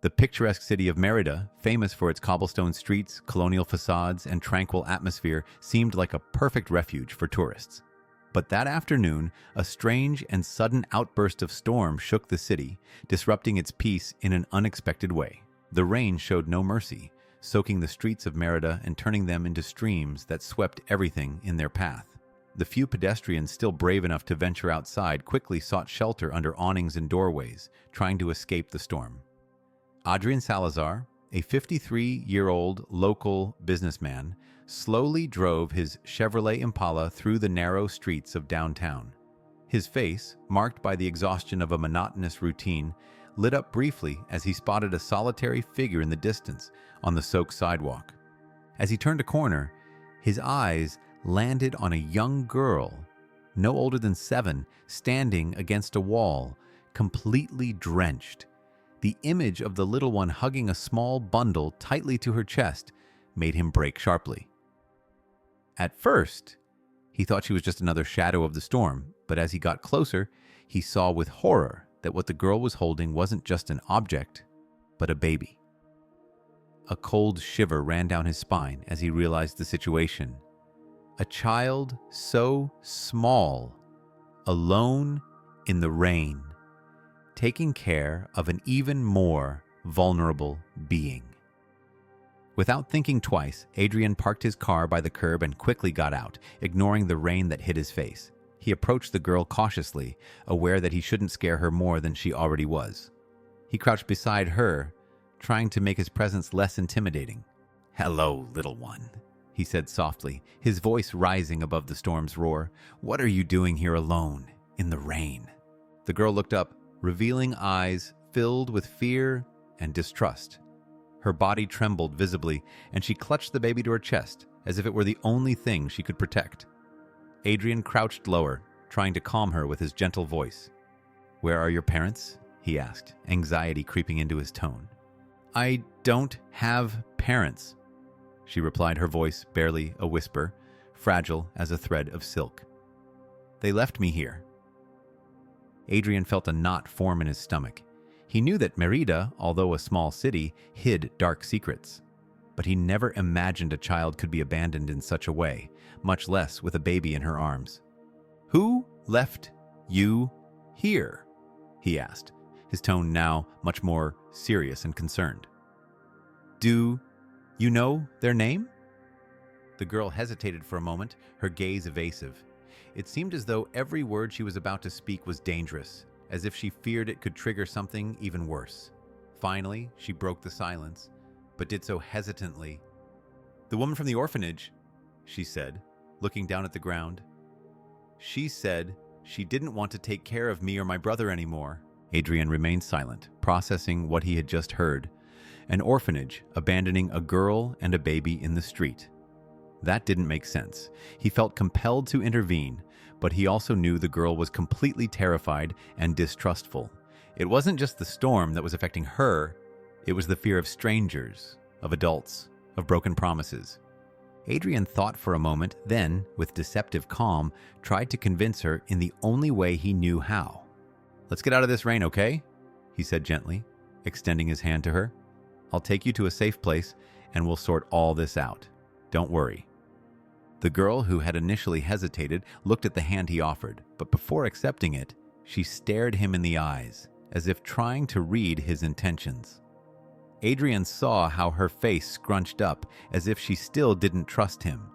The picturesque city of Mérida, famous for its cobblestone streets, colonial facades, and tranquil atmosphere, seemed like a perfect refuge for tourists. But that afternoon, a strange and sudden outburst of storm shook the city, disrupting its peace in an unexpected way. The rain showed no mercy, soaking the streets of Mérida and turning them into streams that swept everything in their path. The few pedestrians still brave enough to venture outside quickly sought shelter under awnings and doorways, trying to escape the storm. Adrian Salazar, a 53-year-old local businessman, slowly drove his Chevrolet Impala through the narrow streets of downtown. His face, marked by the exhaustion of a monotonous routine, lit up briefly as he spotted a solitary figure in the distance on the soaked sidewalk. As he turned a corner, his eyes landed on a young girl, no older than 7, standing against a wall, completely drenched. The image of the little one hugging a small bundle tightly to her chest made him brake sharply. At first, he thought she was just another shadow of the storm, but as he got closer, he saw with horror that what the girl was holding wasn't just an object, but a baby. A cold shiver ran down his spine as he realized the situation. A child so small, alone in the rain, taking care of an even more vulnerable being. Without thinking twice, Adrian parked his car by the curb and quickly got out, ignoring the rain that hit his face. He approached the girl cautiously, aware that he shouldn't scare her more than she already was. He crouched beside her, trying to make his presence less intimidating. "Hello, little one," he said softly, his voice rising above the storm's roar. "What are you doing here alone, in the rain?" The girl looked up, revealing eyes filled with fear and distrust. Her body trembled visibly, and she clutched the baby to her chest, as if it were the only thing she could protect. Adrian crouched lower, trying to calm her with his gentle voice. "Where are your parents?" he asked, anxiety creeping into his tone. "I don't have parents," she replied, her voice barely a whisper, fragile as a thread of silk. "They left me here." Adrian felt a knot form in his stomach. He knew that Mérida, although a small city, hid dark secrets. But he never imagined a child could be abandoned in such a way, much less with a baby in her arms. "Who left you here?" he asked, his tone now much more serious and concerned. "Do you know their name?" The girl hesitated for a moment, her gaze evasive. It seemed as though every word she was about to speak was dangerous, as if she feared it could trigger something even worse. Finally, she broke the silence, but did so hesitantly. "The woman from the orphanage," she said, looking down at the ground. "She said she didn't want to take care of me or my brother anymore." Adrian remained silent, processing what he had just heard. An orphanage abandoning a girl and a baby in the street. That didn't make sense. He felt compelled to intervene, but he also knew the girl was completely terrified and distrustful. It wasn't just the storm that was affecting her, it was the fear of strangers, of adults, of broken promises. Adrian thought for a moment, then, with deceptive calm, tried to convince her in the only way he knew how. "Let's get out of this rain, okay?" he said gently, extending his hand to her. "I'll take you to a safe place, and we'll sort all this out. Don't worry." The girl, who had initially hesitated, looked at the hand he offered, but before accepting it, she stared him in the eyes, as if trying to read his intentions. Adrian saw how her face scrunched up, as if she still didn't trust him.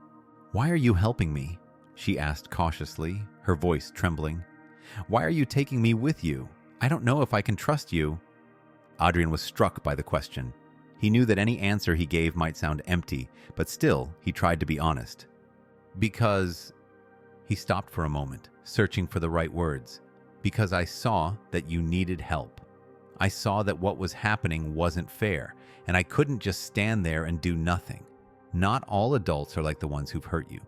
"Why are you helping me?" she asked cautiously, her voice trembling. "Why are you taking me with you? I don't know if I can trust you." Adrian was struck by the question. He knew that any answer he gave might sound empty, but still, he tried to be honest. "Because..." He stopped for a moment, searching for the right words. "Because I saw that you needed help. I saw that what was happening wasn't fair, and I couldn't just stand there and do nothing. Not all adults are like the ones who've hurt you."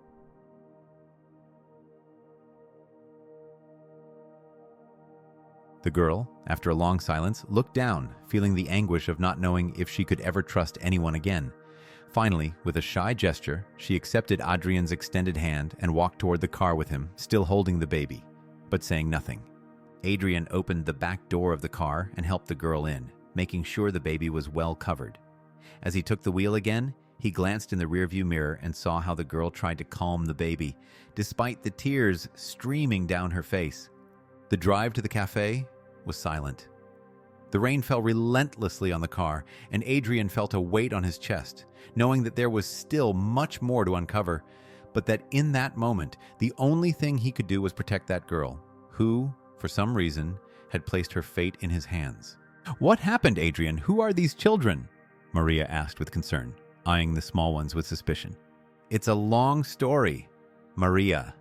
The girl, after a long silence, looked down, feeling the anguish of not knowing if she could ever trust anyone again. Finally, with a shy gesture, she accepted Adrian's extended hand and walked toward the car with him, still holding the baby, but saying nothing. Adrian opened the back door of the car and helped the girl in. making sure the baby was well covered. As he took the wheel again, he glanced in the rearview mirror and saw how the girl tried to calm the baby, despite the tears streaming down her face. The drive to the café was silent. The rain fell relentlessly on the car, and Adrian felt a weight on his chest, knowing that there was still much more to uncover, but that in that moment, the only thing he could do was protect that girl, who, for some reason, had placed her fate in his hands. "What happened, Adrian? Who are these children?" Maria asked with concern, eyeing the small ones with suspicion. "It's a long story, Maria,"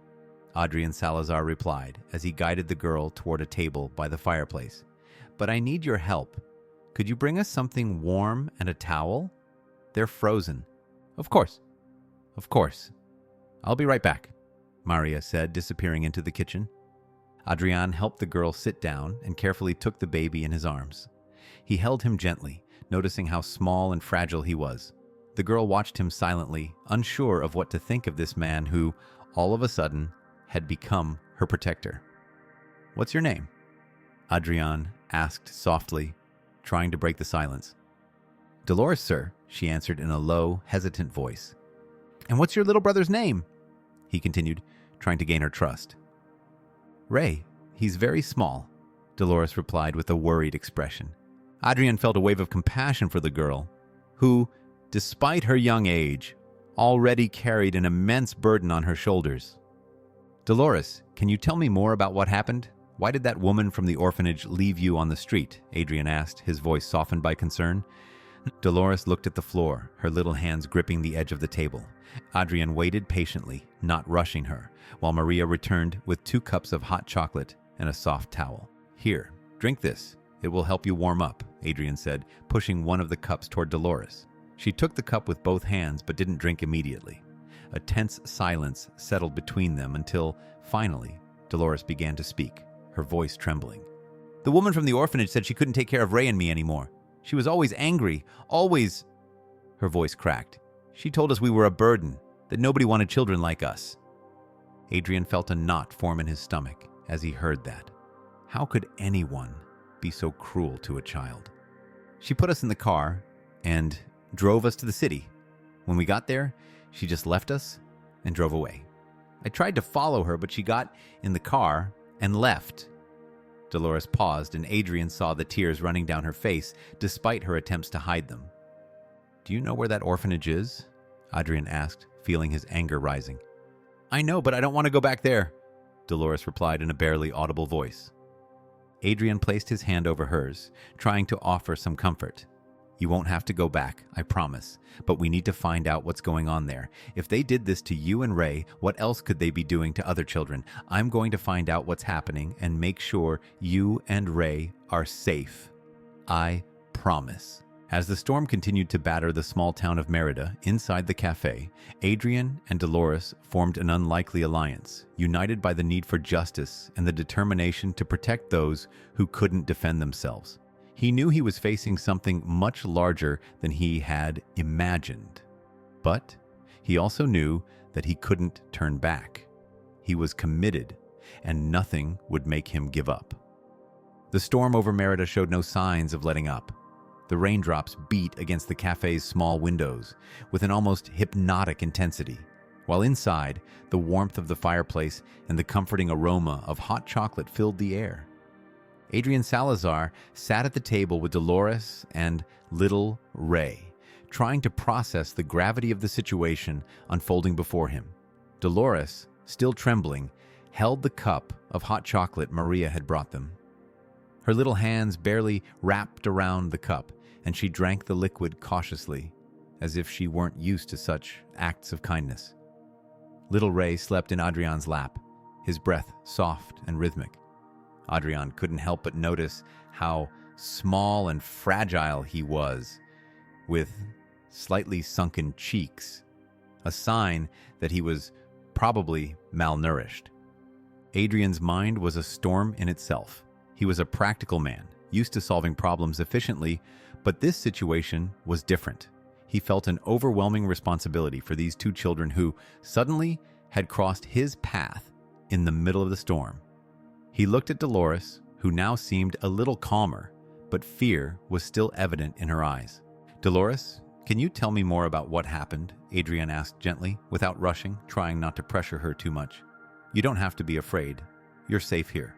Adrian Salazar replied as he guided the girl toward a table by the fireplace. "But I need your help. Could you bring us something warm and a towel? They're frozen." Of course. I'll be right back," Maria said, disappearing into the kitchen. Adrian helped the girl sit down and carefully took the baby in his arms. He held him gently, noticing how small and fragile he was. The girl watched him silently, unsure of what to think of this man who, all of a sudden, had become her protector. "What's your name?" Adrian asked softly, trying to break the silence. "Dolores, sir," she answered in a low, hesitant voice. "And what's your little brother's name?" he continued, trying to gain her trust. "Ray. He's very small," Dolores replied with a worried expression. Adrian felt a wave of compassion for the girl, who, despite her young age, already carried an immense burden on her shoulders. "Dolores, can you tell me more about what happened? Why did that woman from the orphanage leave you on the street?" Adrian asked, his voice softened by concern. Dolores looked at the floor, her little hands gripping the edge of the table. Adrian waited patiently, not rushing her, while Maria returned with 2 cups of hot chocolate and a soft towel. "Here, drink this. It will help you warm up," Adrian said, pushing one of the cups toward Dolores. She took the cup with both hands but didn't drink immediately. A tense silence settled between them until, finally, Dolores began to speak, her voice trembling. "The woman from the orphanage said she couldn't take care of Ray and me anymore. She was always angry, always—" Her voice cracked. "She told us we were a burden, that nobody wanted children like us." Adrian felt a knot form in his stomach as he heard that. How could anyone be so cruel to a child? "She put us in the car and drove us to the city. When we got there, she just left us and drove away. I tried to follow her, but she got in the car and left." Dolores paused, and Adrian saw the tears running down her face despite her attempts to hide them. "Do you know where that orphanage is?" Adrian asked, feeling his anger rising. "I know, but I don't want to go back there," Dolores replied in a barely audible voice. Adrian placed his hand over hers, trying to offer some comfort. "You won't have to go back, I promise, but we need to find out what's going on there. If they did this to you and Ray, what else could they be doing to other children? I'm going to find out what's happening and make sure you and Ray are safe. I promise." As the storm continued to batter the small town of Mérida inside the café, Adrian and Dolores formed an unlikely alliance, united by the need for justice and the determination to protect those who couldn't defend themselves. He knew he was facing something much larger than he had imagined. But he also knew that he couldn't turn back. He was committed, and nothing would make him give up. The storm over Mérida showed no signs of letting up. The raindrops beat against the café's small windows with an almost hypnotic intensity, while inside, the warmth of the fireplace and the comforting aroma of hot chocolate filled the air. Adrian Salazar sat at the table with Dolores and little Ray, trying to process the gravity of the situation unfolding before him. Dolores, still trembling, held the cup of hot chocolate Maria had brought them. Her little hands barely wrapped around the cup, and she drank the liquid cautiously, as if she weren't used to such acts of kindness. Little Ray slept in Adrian's lap, his breath soft and rhythmic. Adrian couldn't help but notice how small and fragile he was, with slightly sunken cheeks, a sign that he was probably malnourished. Adrian's mind was a storm in itself. He was a practical man, used to solving problems efficiently, but this situation was different. He felt an overwhelming responsibility for these 2 children who suddenly had crossed his path in the middle of the storm. He looked at Dolores, who now seemed a little calmer, but fear was still evident in her eyes. "Dolores, can you tell me more about what happened?" Adrian asked gently, without rushing, trying not to pressure her too much. "You don't have to be afraid. You're safe here."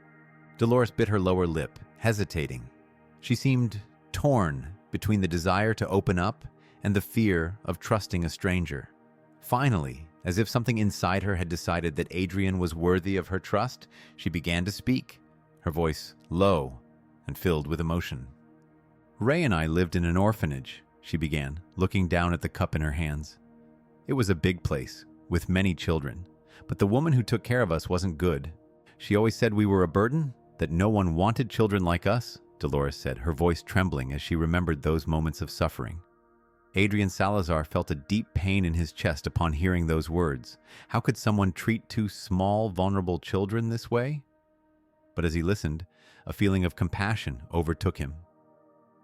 Dolores bit her lower lip, hesitating. She seemed torn between the desire to open up and the fear of trusting a stranger. Finally, as if something inside her had decided that Adrian was worthy of her trust, she began to speak, her voice low and filled with emotion. "Ray and I lived in an orphanage," she began, looking down at the cup in her hands. "It was a big place, with many children, but the woman who took care of us wasn't good. She always said we were a burden, that no one wanted children like us," Dolores said, her voice trembling as she remembered those moments of suffering. Adrian Salazar felt a deep pain in his chest upon hearing those words. How could someone treat two small, vulnerable children this way? But as he listened, a feeling of compassion overtook him.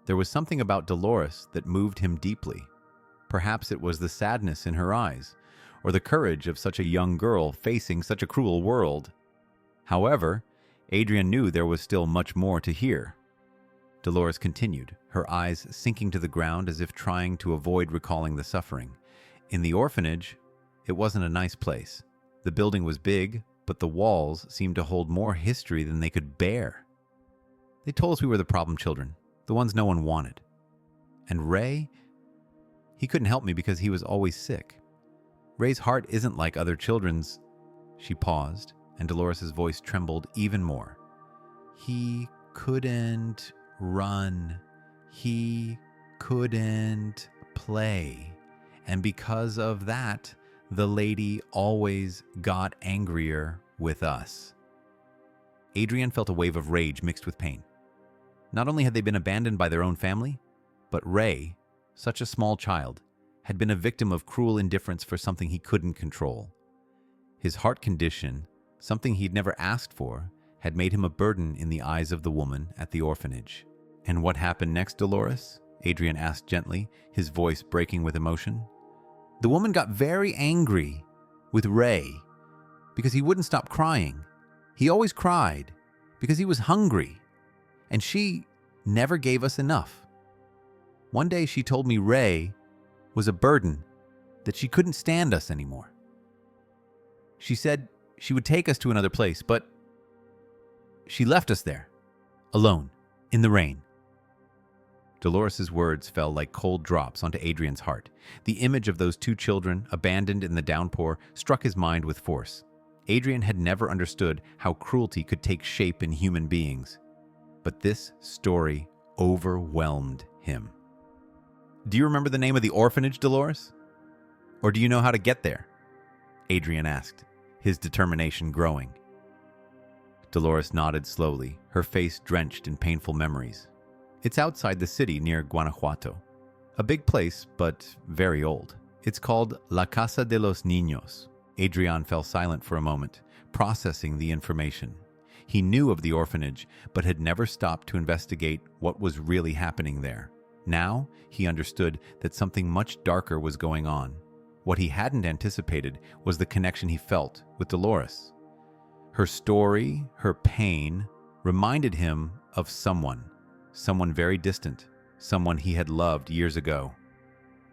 There was something about Dolores that moved him deeply. Perhaps it was the sadness in her eyes, or the courage of such a young girl facing such a cruel world. However, Adrian knew there was still much more to hear. Dolores continued, her eyes sinking to the ground as if trying to avoid recalling the suffering. "In the orphanage, it wasn't a nice place. The building was big, but the walls seemed to hold more history than they could bear. They told us we were the problem children, the ones no one wanted. And Ray, he couldn't help me because he was always sick. Ray's heart isn't like other children's." She paused, and Dolores' voice trembled even more. "He couldn't run. He couldn't play. And because of that, the lady always got angrier with us." Adrian felt a wave of rage mixed with pain. Not only had they been abandoned by their own family, but Ray, such a small child, had been a victim of cruel indifference for something he couldn't control. His heart condition, something he'd never asked for, had made him a burden in the eyes of the woman at the orphanage. "And what happened next, Dolores?" Adrian asked gently, his voice breaking with emotion. "The woman got very angry with Ray because he wouldn't stop crying. He always cried because he was hungry, and she never gave us enough. One day she told me Ray was a burden, that she couldn't stand us anymore. She said she would take us to another place, but she left us there, alone, in the rain." Dolores' words fell like cold drops onto Adrian's heart. The image of those two children, abandoned in the downpour, struck his mind with force. Adrian had never understood how cruelty could take shape in human beings. But this story overwhelmed him. "Do you remember the name of the orphanage, Dolores? Or do you know how to get there?" Adrian asked, his determination growing. Dolores nodded slowly, her face drenched in painful memories. "It's outside the city near Guanajuato. A big place, but very old. It's called La Casa de los Niños." Adrian fell silent for a moment, processing the information. He knew of the orphanage, but had never stopped to investigate what was really happening there. Now, he understood that something much darker was going on. What he hadn't anticipated was the connection he felt with Dolores. Her story, her pain, reminded him of someone very distant, someone he had loved years ago.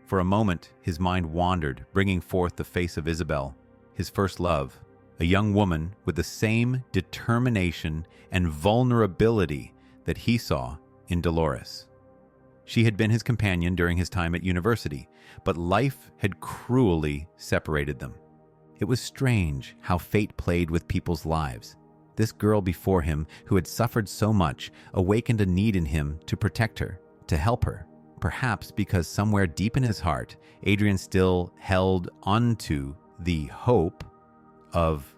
For a moment, his mind wandered, bringing forth the face of Isabel, his first love, a young woman with the same determination and vulnerability that he saw in Dolores. She had been his companion during his time at university, but life had cruelly separated them. It was strange how fate played with people's lives. This girl before him, who had suffered so much, awakened a need in him to protect her, to help her. Perhaps because somewhere deep in his heart, Adrian still held onto the hope of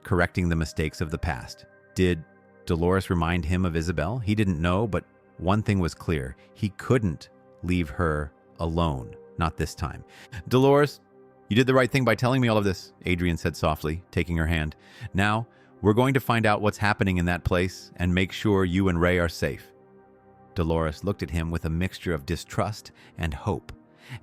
correcting the mistakes of the past. Did Dolores remind him of Isabel? He didn't know, but one thing was clear. He couldn't leave her alone. Not this time. "Dolores, you did the right thing by telling me all of this," Adrian said softly, taking her hand. "Now, we're going to find out what's happening in that place and make sure you and Ray are safe." Dolores looked at him with a mixture of distrust and hope,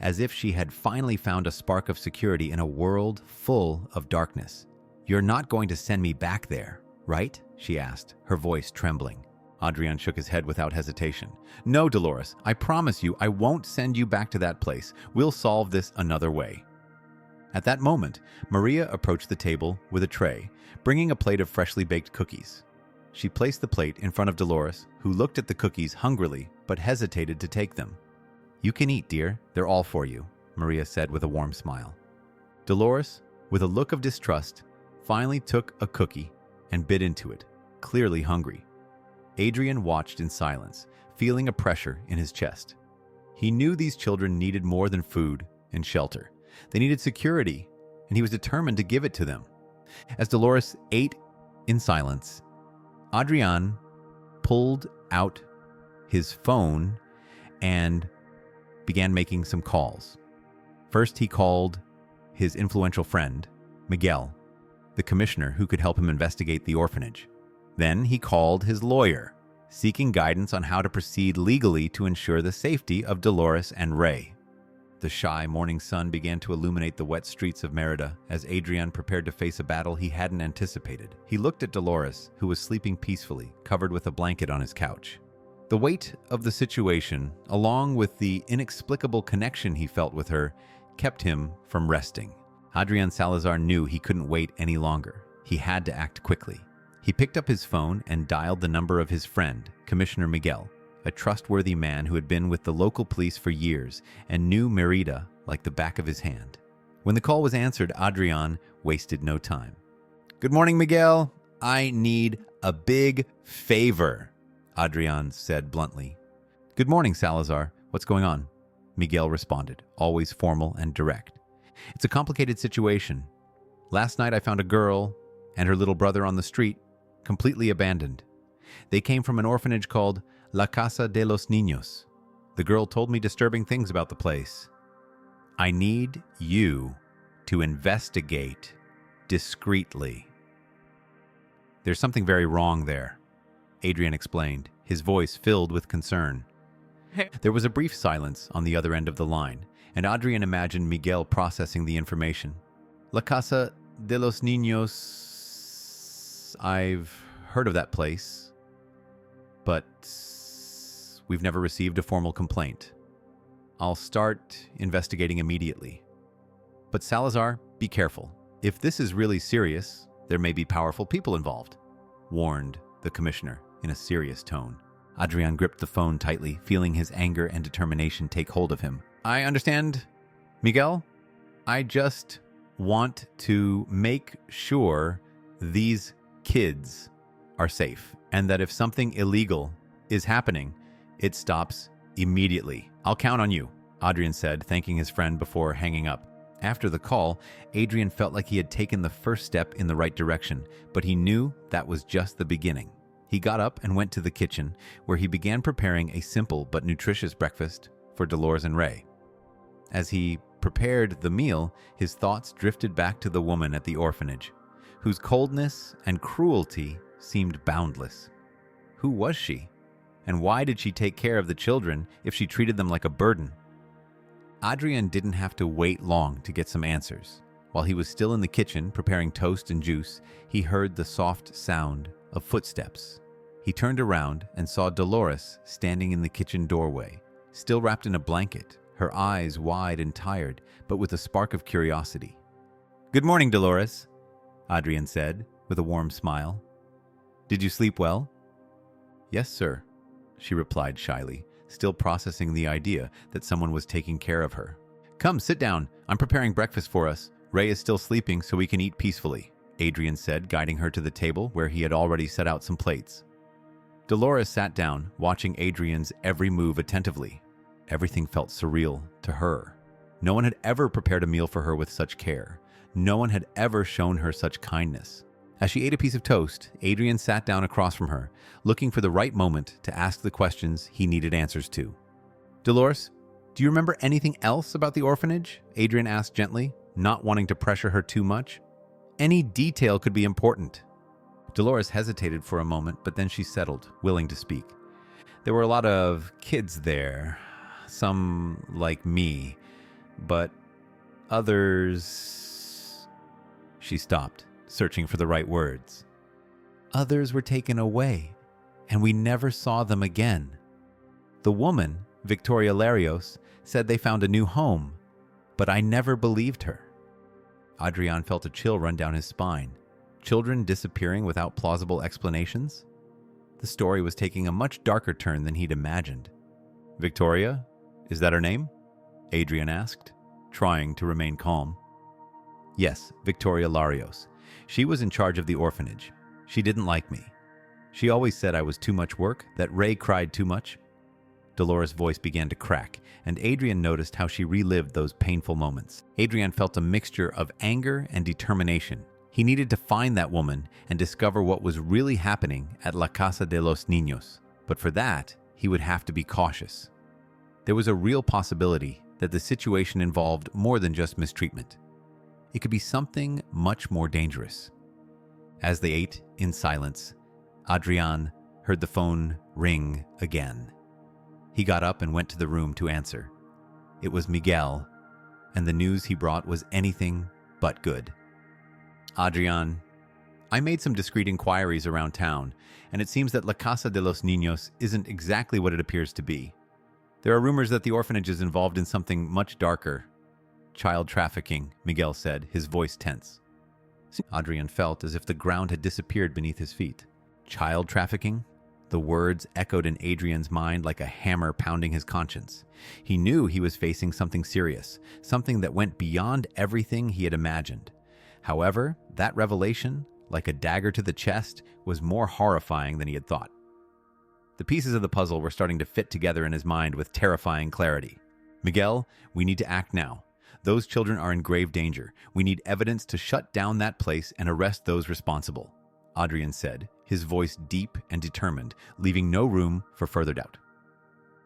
as if she had finally found a spark of security in a world full of darkness. "You're not going to send me back there, right?" she asked, her voice trembling. Adrian shook his head without hesitation. No, Dolores, I promise you I won't send you back to that place. We'll solve this another way. At that moment, Maria approached the table with a tray, bringing a plate of freshly baked cookies. She placed the plate in front of Dolores, who looked at the cookies hungrily but hesitated to take them. You can eat, dear. They're all for you, Maria said with a warm smile. Dolores, with a look of distrust, finally took a cookie and bit into it, clearly hungry. Adrian watched in silence, feeling a pressure in his chest. He knew these children needed more than food and shelter. They needed security, and he was determined to give it to them. As Dolores ate in silence, Adrian pulled out his phone and began making some calls. First, he called his influential friend, Miguel, the commissioner who could help him investigate the orphanage. Then he called his lawyer, seeking guidance on how to proceed legally to ensure the safety of Dolores and Ray. The shy morning sun began to illuminate the wet streets of Mérida as Adrian prepared to face a battle he hadn't anticipated. He looked at Dolores, who was sleeping peacefully, covered with a blanket on his couch. The weight of the situation, along with the inexplicable connection he felt with her, kept him from resting. Adrian Salazar knew he couldn't wait any longer. He had to act quickly. He picked up his phone and dialed the number of his friend, Commissioner Miguel, a trustworthy man who had been with the local police for years and knew Mérida like the back of his hand. When the call was answered, Adrian wasted no time. Good morning, Miguel. I need a big favor, Adrian said bluntly. Good morning, Salazar. What's going on? Miguel responded, always formal and direct. It's a complicated situation. Last night I found a girl and her little brother on the street, completely abandoned. They came from an orphanage called La Casa de los Niños. The girl told me disturbing things about the place. I need you to investigate discreetly. There's something very wrong there, Adrian explained, his voice filled with concern. There was a brief silence on the other end of the line, and Adrian imagined Miguel processing the information. La Casa de los Niños... I've heard of that place, but we've never received a formal complaint. I'll start investigating immediately. But Salazar, be careful. If this is really serious, there may be powerful people involved, warned the commissioner in a serious tone. Adrian gripped the phone tightly, feeling his anger and determination take hold of him. I understand, Miguel. I just want to make sure these kids are safe, and that if something illegal is happening, it stops immediately. I'll count on you, Adrian said, thanking his friend before hanging up. After the call, Adrian felt like he had taken the first step in the right direction, but he knew that was just the beginning. He got up and went to the kitchen, where he began preparing a simple but nutritious breakfast for Dolores and Ray. As he prepared the meal, his thoughts drifted back to the woman at the orphanage, whose coldness and cruelty seemed boundless. Who was she? And why did she take care of the children if she treated them like a burden? Adrian didn't have to wait long to get some answers. While he was still in the kitchen preparing toast and juice, he heard the soft sound of footsteps. He turned around and saw Dolores standing in the kitchen doorway, still wrapped in a blanket, her eyes wide and tired, but with a spark of curiosity. Good morning, Dolores, Adrian said, with a warm smile. Did you sleep well? Yes, sir, she replied shyly, still processing the idea that someone was taking care of her. Come, sit down. I'm preparing breakfast for us. Ray is still sleeping, so we can eat peacefully, Adrian said, guiding her to the table where he had already set out some plates. Dolores sat down, watching Adrian's every move attentively. Everything felt surreal to her. No one had ever prepared a meal for her with such care. No one had ever shown her such kindness. As she ate a piece of toast, Adrian sat down across from her, looking for the right moment to ask the questions he needed answers to. Dolores, do you remember anything else about the orphanage? Adrian asked gently, not wanting to pressure her too much. Any detail could be important. Dolores hesitated for a moment, but then she settled, willing to speak. There were a lot of kids there, some like me, but others... She stopped, searching for the right words. Others were taken away, and we never saw them again. The woman, Victoria Larios, said they found a new home, but I never believed her. Adrian felt a chill run down his spine. Children disappearing without plausible explanations? The story was taking a much darker turn than he'd imagined. Victoria? Is that her name? Adrian asked, trying to remain calm. Yes, Victoria Larios. She was in charge of the orphanage. She didn't like me. She always said I was too much work, that Ray cried too much. Dolores' voice began to crack, and Adrian noticed how she relived those painful moments. Adrian felt a mixture of anger and determination. He needed to find that woman and discover what was really happening at La Casa de los Niños. But for that, he would have to be cautious. There was a real possibility that the situation involved more than just mistreatment. It could be something much more dangerous. As they ate in silence, Adrian heard the phone ring again. He got up and went to the room to answer. It was Miguel, and the news he brought was anything but good. Adrian, I made some discreet inquiries around town, and it seems that La Casa de los Niños isn't exactly what it appears to be. There are rumors that the orphanage is involved in something much darker. Child trafficking, Miguel said, his voice tense. Adrian felt as if the ground had disappeared beneath his feet. Child trafficking? The words echoed in Adrian's mind like a hammer pounding his conscience. He knew he was facing something serious, something that went beyond everything he had imagined. However, that revelation, like a dagger to the chest, was more horrifying than he had thought. The pieces of the puzzle were starting to fit together in his mind with terrifying clarity. Miguel, we need to act now. Those children are in grave danger. We need evidence to shut down that place and arrest those responsible, Adrian said, his voice deep and determined, leaving no room for further doubt.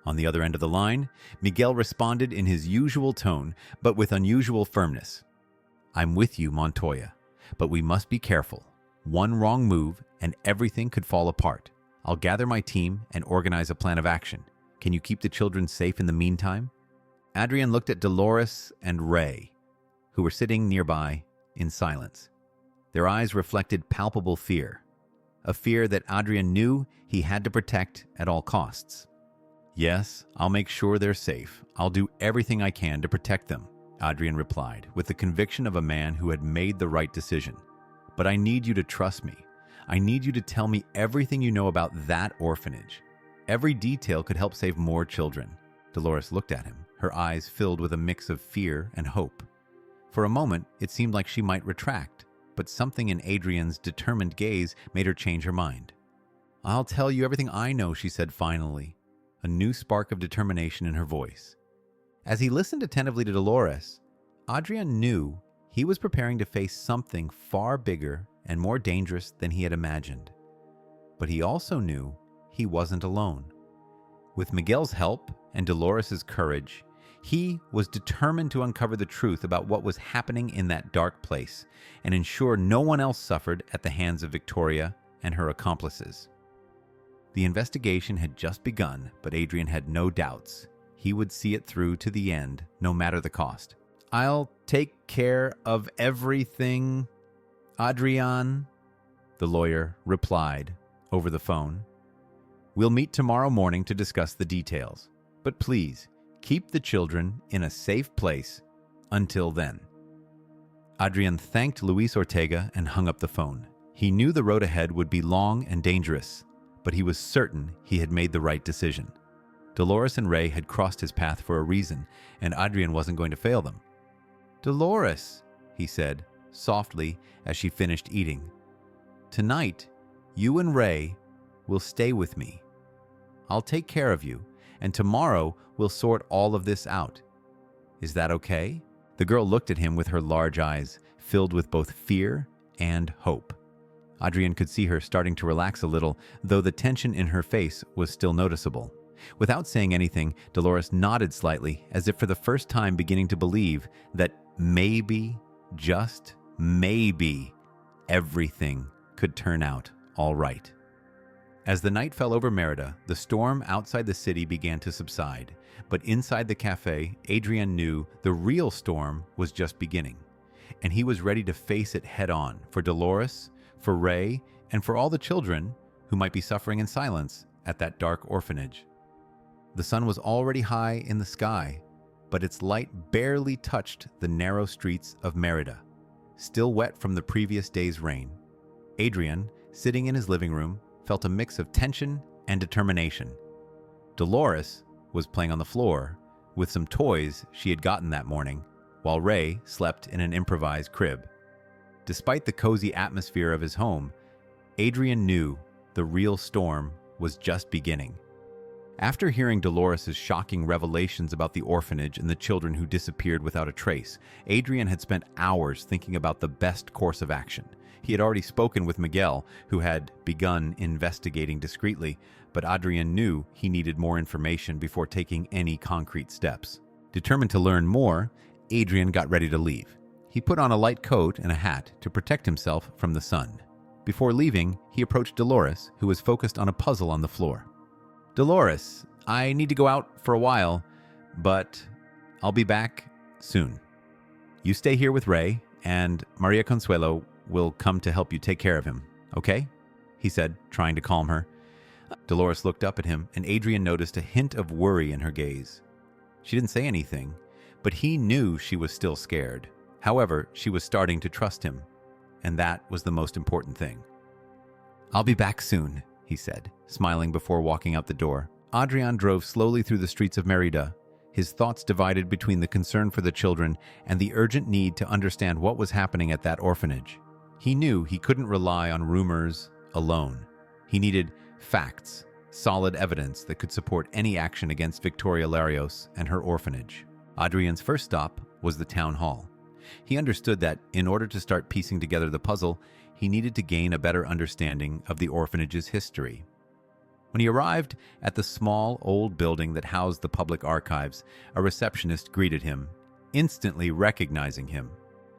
On the other end of the line, Miguel responded in his usual tone, but with unusual firmness. I'm with you, Montoya, but we must be careful. One wrong move and everything could fall apart. I'll gather my team and organize a plan of action. Can you keep the children safe in the meantime? Adrian looked at Dolores and Ray, who were sitting nearby in silence. Their eyes reflected palpable fear, a fear that Adrian knew he had to protect at all costs. Yes, I'll make sure they're safe. I'll do everything I can to protect them, Adrian replied, with the conviction of a man who had made the right decision. But I need you to trust me. I need you to tell me everything you know about that orphanage. Every detail could help save more children. Dolores looked at him, her eyes filled with a mix of fear and hope. For a moment, it seemed like she might retract, but something in Adrian's determined gaze made her change her mind. I'll tell you everything I know, she said finally, a new spark of determination in her voice. As he listened attentively to Dolores, Adrian knew he was preparing to face something far bigger and more dangerous than he had imagined. But he also knew he wasn't alone. With Miguel's help and Dolores' courage, he was determined to uncover the truth about what was happening in that dark place and ensure no one else suffered at the hands of Victoria and her accomplices. The investigation had just begun, but Adrian had no doubts. He would see it through to the end, no matter the cost. I'll take care of everything, Adrian, the lawyer replied over the phone. We'll meet tomorrow morning to discuss the details, but please keep the children in a safe place until then. Adrian thanked Luis Ortega and hung up the phone. He knew the road ahead would be long and dangerous, but he was certain he had made the right decision. Dolores and Ray had crossed his path for a reason, and Adrian wasn't going to fail them. Dolores, he said softly as she finished eating, tonight, you and Ray will stay with me. I'll take care of you, and tomorrow we'll sort all of this out. Is that okay? The girl looked at him with her large eyes, filled with both fear and hope. Adrian could see her starting to relax a little, though the tension in her face was still noticeable. Without saying anything, Dolores nodded slightly, as if for the first time beginning to believe that maybe, just maybe, everything could turn out all right. As the night fell over Mérida, the storm outside the city began to subside. But inside the café, Adrian knew the real storm was just beginning. And he was ready to face it head-on for Dolores, for Ray, and for all the children who might be suffering in silence at that dark orphanage. The sun was already high in the sky, but its light barely touched the narrow streets of Mérida, still wet from the previous day's rain. Adrian, sitting in his living room, felt a mix of tension and determination. Dolores was playing on the floor with some toys she had gotten that morning, while Ray slept in an improvised crib. Despite the cozy atmosphere of his home, Adrian knew the real storm was just beginning. After hearing Dolores' shocking revelations about the orphanage and the children who disappeared without a trace, Adrian had spent hours thinking about the best course of action. He had already spoken with Miguel, who had begun investigating discreetly, but Adrian knew he needed more information before taking any concrete steps. Determined to learn more, Adrian got ready to leave. He put on a light coat and a hat to protect himself from the sun. Before leaving, he approached Dolores, who was focused on a puzzle on the floor. "Dolores, I need to go out for a while, but I'll be back soon. You stay here with Ray, and Maria Consuelo will come to help you take care of him, okay?" he said, trying to calm her. Dolores looked up at him, and Adrian noticed a hint of worry in her gaze. She didn't say anything, but he knew she was still scared. However, she was starting to trust him, and that was the most important thing. "I'll be back soon," he said, smiling before walking out the door. Adrian drove slowly through the streets of Mérida, his thoughts divided between the concern for the children and the urgent need to understand what was happening at that orphanage. He knew he couldn't rely on rumors alone. He needed facts, solid evidence that could support any action against Victoria Larios and her orphanage. Adrian's first stop was the town hall. He understood that in order to start piecing together the puzzle, he needed to gain a better understanding of the orphanage's history. When he arrived at the small, old building that housed the public archives, a receptionist greeted him, instantly recognizing him.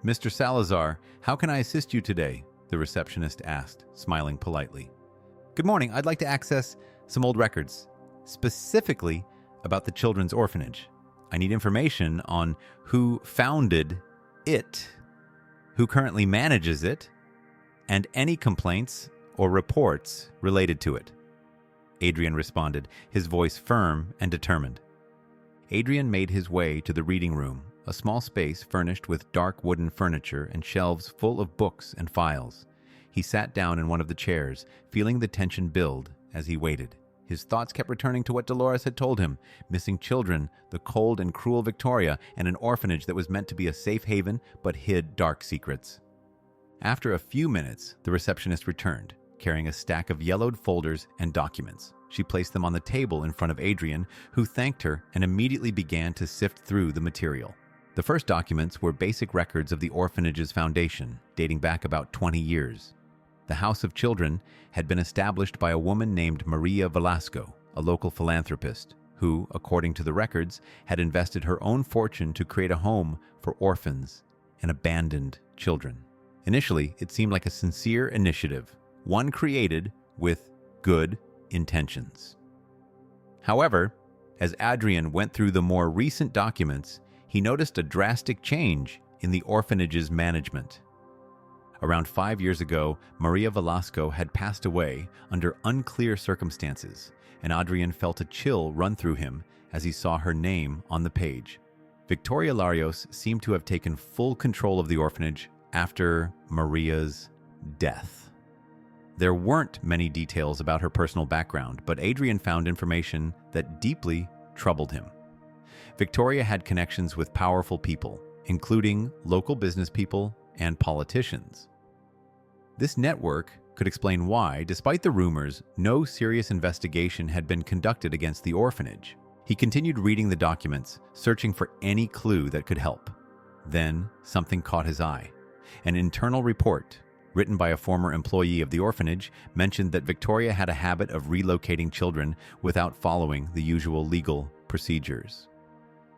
"Mr. Salazar, how can I assist you today?" the receptionist asked, smiling politely. "Good morning. I'd like to access some old records, specifically about the children's orphanage. I need information on who founded it, who currently manages it, and any complaints or reports related to it." Adrian responded, his voice firm and determined. Adrian made his way to the reading room, a small space furnished with dark wooden furniture and shelves full of books and files. He sat down in one of the chairs, feeling the tension build as he waited. His thoughts kept returning to what Dolores had told him: missing children, the cold and cruel Victoria, and an orphanage that was meant to be a safe haven but hid dark secrets. After a few minutes, the receptionist returned, carrying a stack of yellowed folders and documents. She placed them on the table in front of Adrian, who thanked her and immediately began to sift through the material. The first documents were basic records of the orphanage's foundation, dating back about 20 years. The House of Children had been established by a woman named Maria Velasco, a local philanthropist, who, according to the records, had invested her own fortune to create a home for orphans and abandoned children. Initially, it seemed like a sincere initiative, one created with good intentions. However, as Adrian went through the more recent documents, he noticed a drastic change in the orphanage's management. Around 5 years ago, Maria Velasco had passed away under unclear circumstances, and Adrian felt a chill run through him as he saw her name on the page. Victoria Larios seemed to have taken full control of the orphanage after Maria's death. There weren't many details about her personal background, but Adrian found information that deeply troubled him. Victoria had connections with powerful people, including local business people and politicians. This network could explain why, despite the rumors, no serious investigation had been conducted against the orphanage. He continued reading the documents, searching for any clue that could help. Then, something caught his eye. An internal report, written by a former employee of the orphanage, mentioned that Victoria had a habit of relocating children without following the usual legal procedures.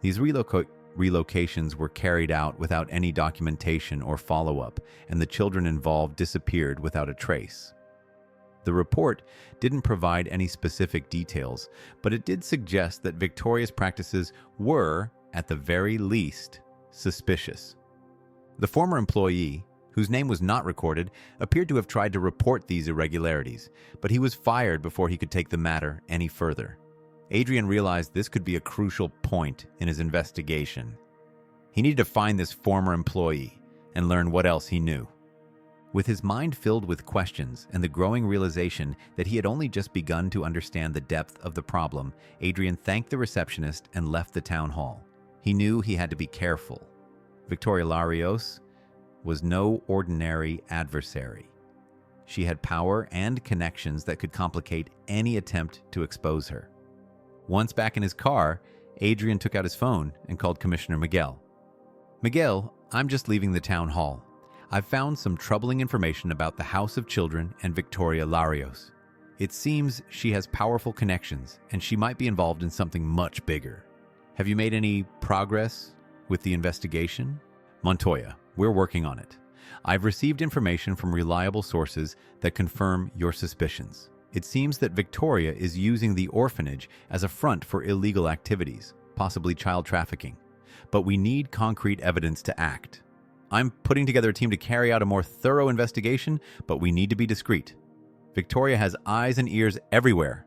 These relocations were carried out without any documentation or follow-up, and the children involved disappeared without a trace. The report didn't provide any specific details, but it did suggest that Victoria's practices were, at the very least, suspicious. The former employee whose name was not recorded, appeared to have tried to report these irregularities, but he was fired before he could take the matter any further. Adrian realized this could be a crucial point in his investigation. He needed to find this former employee and learn what else he knew. With his mind filled with questions and the growing realization that he had only just begun to understand the depth of the problem, Adrian thanked the receptionist and left the town hall. He knew he had to be careful. Victoria Larios was no ordinary adversary. She had power and connections that could complicate any attempt to expose her. Once back in his car, Adrian took out his phone and called Commissioner Miguel. "Miguel, I'm just leaving the town hall. I've found some troubling information about the House of Children and Victoria Larios. It seems she has powerful connections, and she might be involved in something much bigger. Have you made any progress with the investigation?" "Montoya, we're working on it. I've received information from reliable sources that confirm your suspicions. It seems that Victoria is using the orphanage as a front for illegal activities, possibly child trafficking. But we need concrete evidence to act. I'm putting together a team to carry out a more thorough investigation, but we need to be discreet. Victoria has eyes and ears everywhere,"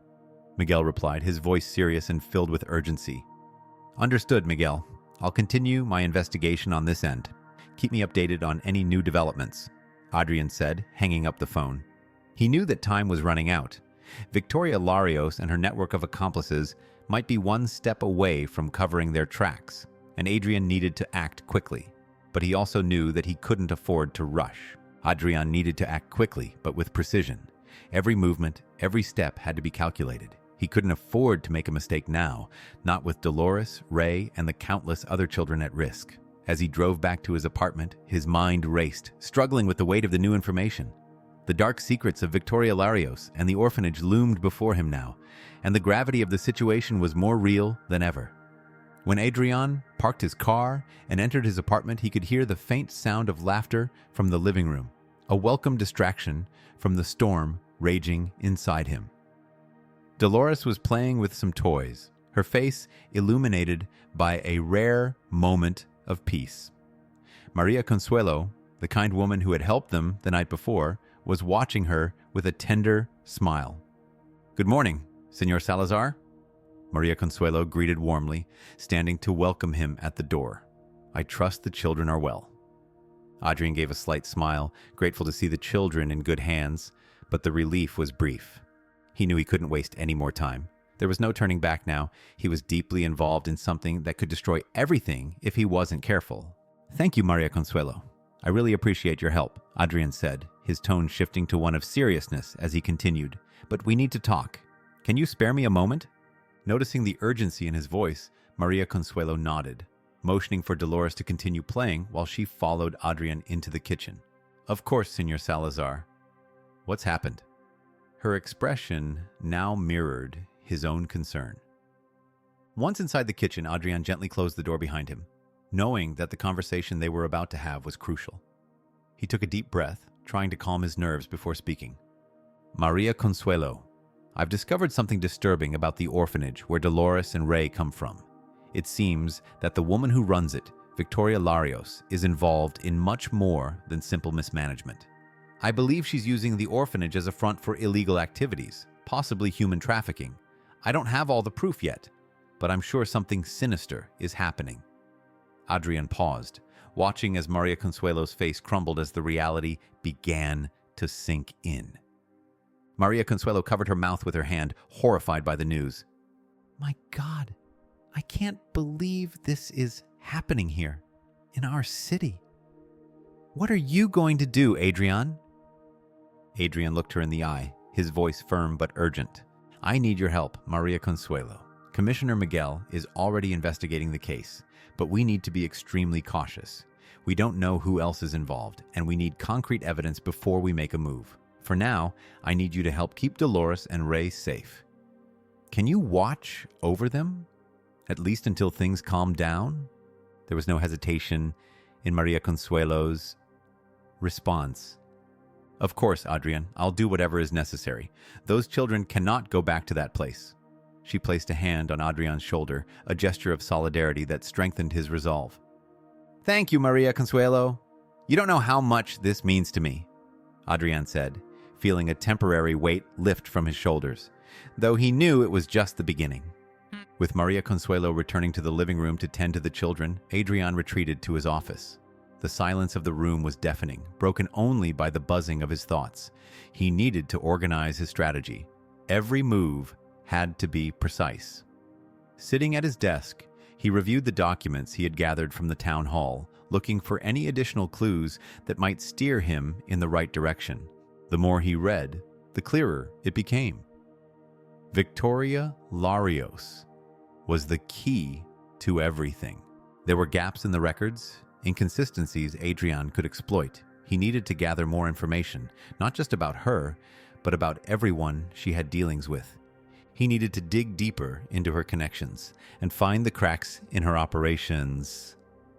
Miguel replied, his voice serious and filled with urgency. "Understood, Miguel. I'll continue my investigation on this end. Keep me updated on any new developments," Adrian said, hanging up the phone. He knew that time was running out. Victoria Larios and her network of accomplices might be one step away from covering their tracks, and Adrian needed to act quickly. But he also knew that he couldn't afford to rush. Adrian needed to act quickly, but with precision. Every movement, every step had to be calculated. He couldn't afford to make a mistake now, not with Dolores, Ray, and the countless other children at risk. As he drove back to his apartment, his mind raced, struggling with the weight of the new information. The dark secrets of Victoria Larios and the orphanage loomed before him now, and the gravity of the situation was more real than ever. When Adrian parked his car and entered his apartment, he could hear the faint sound of laughter from the living room, a welcome distraction from the storm raging inside him. Dolores was playing with some toys, her face illuminated by a rare moment of peace. Maria Consuelo, the kind woman who had helped them the night before, was watching her with a tender smile. "Good morning, Señor Salazar," Maria Consuelo greeted warmly, standing to welcome him at the door. "I trust the children are well." Adrian gave a slight smile, grateful to see the children in good hands, but the relief was brief. He knew he couldn't waste any more time. There was no turning back now. He was deeply involved in something that could destroy everything if he wasn't careful. "Thank you, Maria Consuelo. I really appreciate your help," Adrian said, his tone shifting to one of seriousness as he continued. "But we need to talk. Can you spare me a moment?" Noticing the urgency in his voice, Maria Consuelo nodded, motioning for Dolores to continue playing while she followed Adrian into the kitchen. "Of course, Señor Salazar. What's happened?" Her expression now mirrored his own concern. Once inside the kitchen, Adrian gently closed the door behind him, knowing that the conversation they were about to have was crucial. He took a deep breath, trying to calm his nerves before speaking. "Maria Consuelo, I've discovered something disturbing about the orphanage where Dolores and Ray come from. It seems that the woman who runs it, Victoria Larios, is involved in much more than simple mismanagement. I believe she's using the orphanage as a front for illegal activities, possibly human trafficking. I don't have all the proof yet, but I'm sure something sinister is happening." Adrian paused, watching as Maria Consuelo's face crumbled as the reality began to sink in. Maria Consuelo covered her mouth with her hand, horrified by the news. "My God, I can't believe this is happening here, in our city. What are you going to do, Adrian?" Adrian looked her in the eye, his voice firm but urgent. "I need your help, Maria Consuelo. Commissioner Miguel is already investigating the case, but we need to be extremely cautious. We don't know who else is involved, and we need concrete evidence before we make a move. For now, I need you to help keep Dolores and Ray safe. Can you watch over them, at least until things calm down?" There was no hesitation in Maria Consuelo's response. "Of course, Adrian, I'll do whatever is necessary. Those children cannot go back to that place." She placed a hand on Adrian's shoulder, a gesture of solidarity that strengthened his resolve. "Thank you, Maria Consuelo." You don't know how much this means to me, Adrian said, feeling a temporary weight lift from his shoulders, though he knew it was just the beginning. With Maria Consuelo returning to the living room to tend to the children, Adrian retreated to his office. The silence of the room was deafening, broken only by the buzzing of his thoughts. He needed to organize his strategy. Every move had to be precise. Sitting at his desk, he reviewed the documents he had gathered from the town hall, looking for any additional clues that might steer him in the right direction. The more he read, the clearer it became. Victoria Larios was the key to everything. There were gaps in the records, inconsistencies Adrian could exploit. He needed to gather more information, not just about her, but about everyone she had dealings with. He needed to dig deeper into her connections and find the cracks in her operations.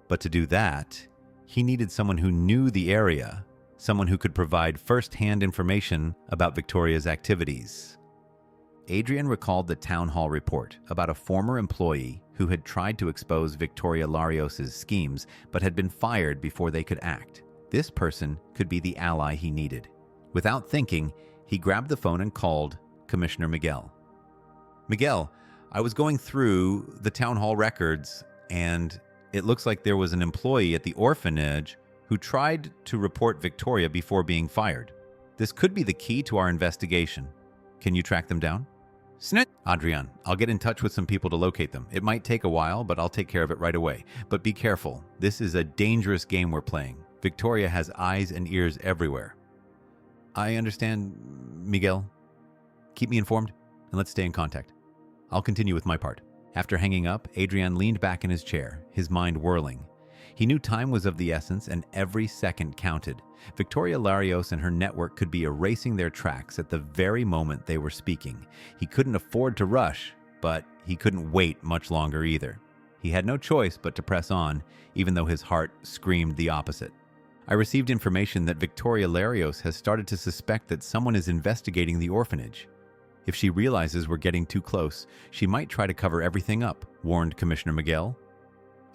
But to do that, he needed someone who knew the area, someone who could provide first-hand information about Victoria's activities. Adrian recalled the town hall report about a former employee who had tried to expose Victoria Larios' schemes but had been fired before they could act. This person could be the ally he needed. Without thinking, he grabbed the phone and called Commissioner Miguel. Miguel, I was going through the town hall records, and it looks like there was an employee at the orphanage who tried to report Victoria before being fired. This could be the key to our investigation. Can you track them down? Snit! Adrian, I'll get in touch with some people to locate them. It might take a while, but I'll take care of it right away. But be careful. This is a dangerous game we're playing. Victoria has eyes and ears everywhere. I understand, Miguel. Keep me informed, and let's stay in contact. I'll continue with my part. After hanging up, Adrian leaned back in his chair, his mind whirling. He knew time was of the essence and every second counted. Victoria Larios and her network could be erasing their tracks at the very moment they were speaking. He couldn't afford to rush, but he couldn't wait much longer either. He had no choice but to press on, even though his heart screamed the opposite. I received information that Victoria Larios has started to suspect that someone is investigating the orphanage. If she realizes we're getting too close, she might try to cover everything up, warned Commissioner Miguel.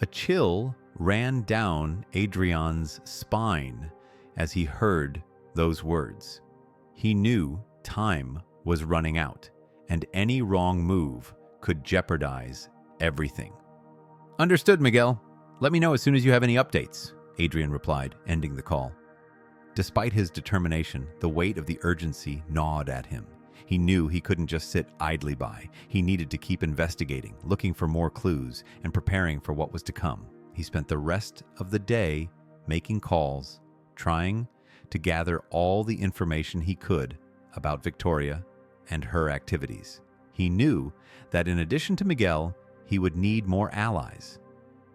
A chill ran down Adrian's spine as he heard those words. He knew time was running out, and any wrong move could jeopardize everything. Understood, Miguel. Let me know as soon as you have any updates, Adrian replied, ending the call. Despite his determination, the weight of the urgency gnawed at him. He knew he couldn't just sit idly by. He needed to keep investigating, looking for more clues, and preparing for what was to come. He spent the rest of the day making calls, trying to gather all the information he could about Victoria and her activities. He knew that in addition to Miguel, he would need more allies,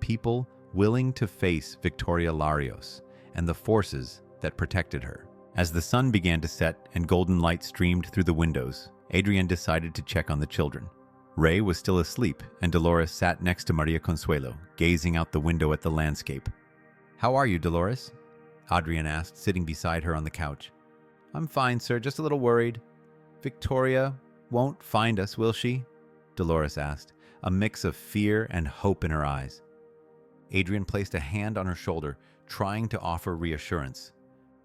people willing to face Victoria Larios and the forces that protected her. As the sun began to set and golden light streamed through the windows, Adrian decided to check on the children. Ray was still asleep, and Dolores sat next to Maria Consuelo, gazing out the window at the landscape. "How are you, Dolores?" Adrian asked, sitting beside her on the couch. "I'm fine, sir, just a little worried." "Victoria won't find us, will she?" Dolores asked, a mix of fear and hope in her eyes. Adrian placed a hand on her shoulder, trying to offer reassurance.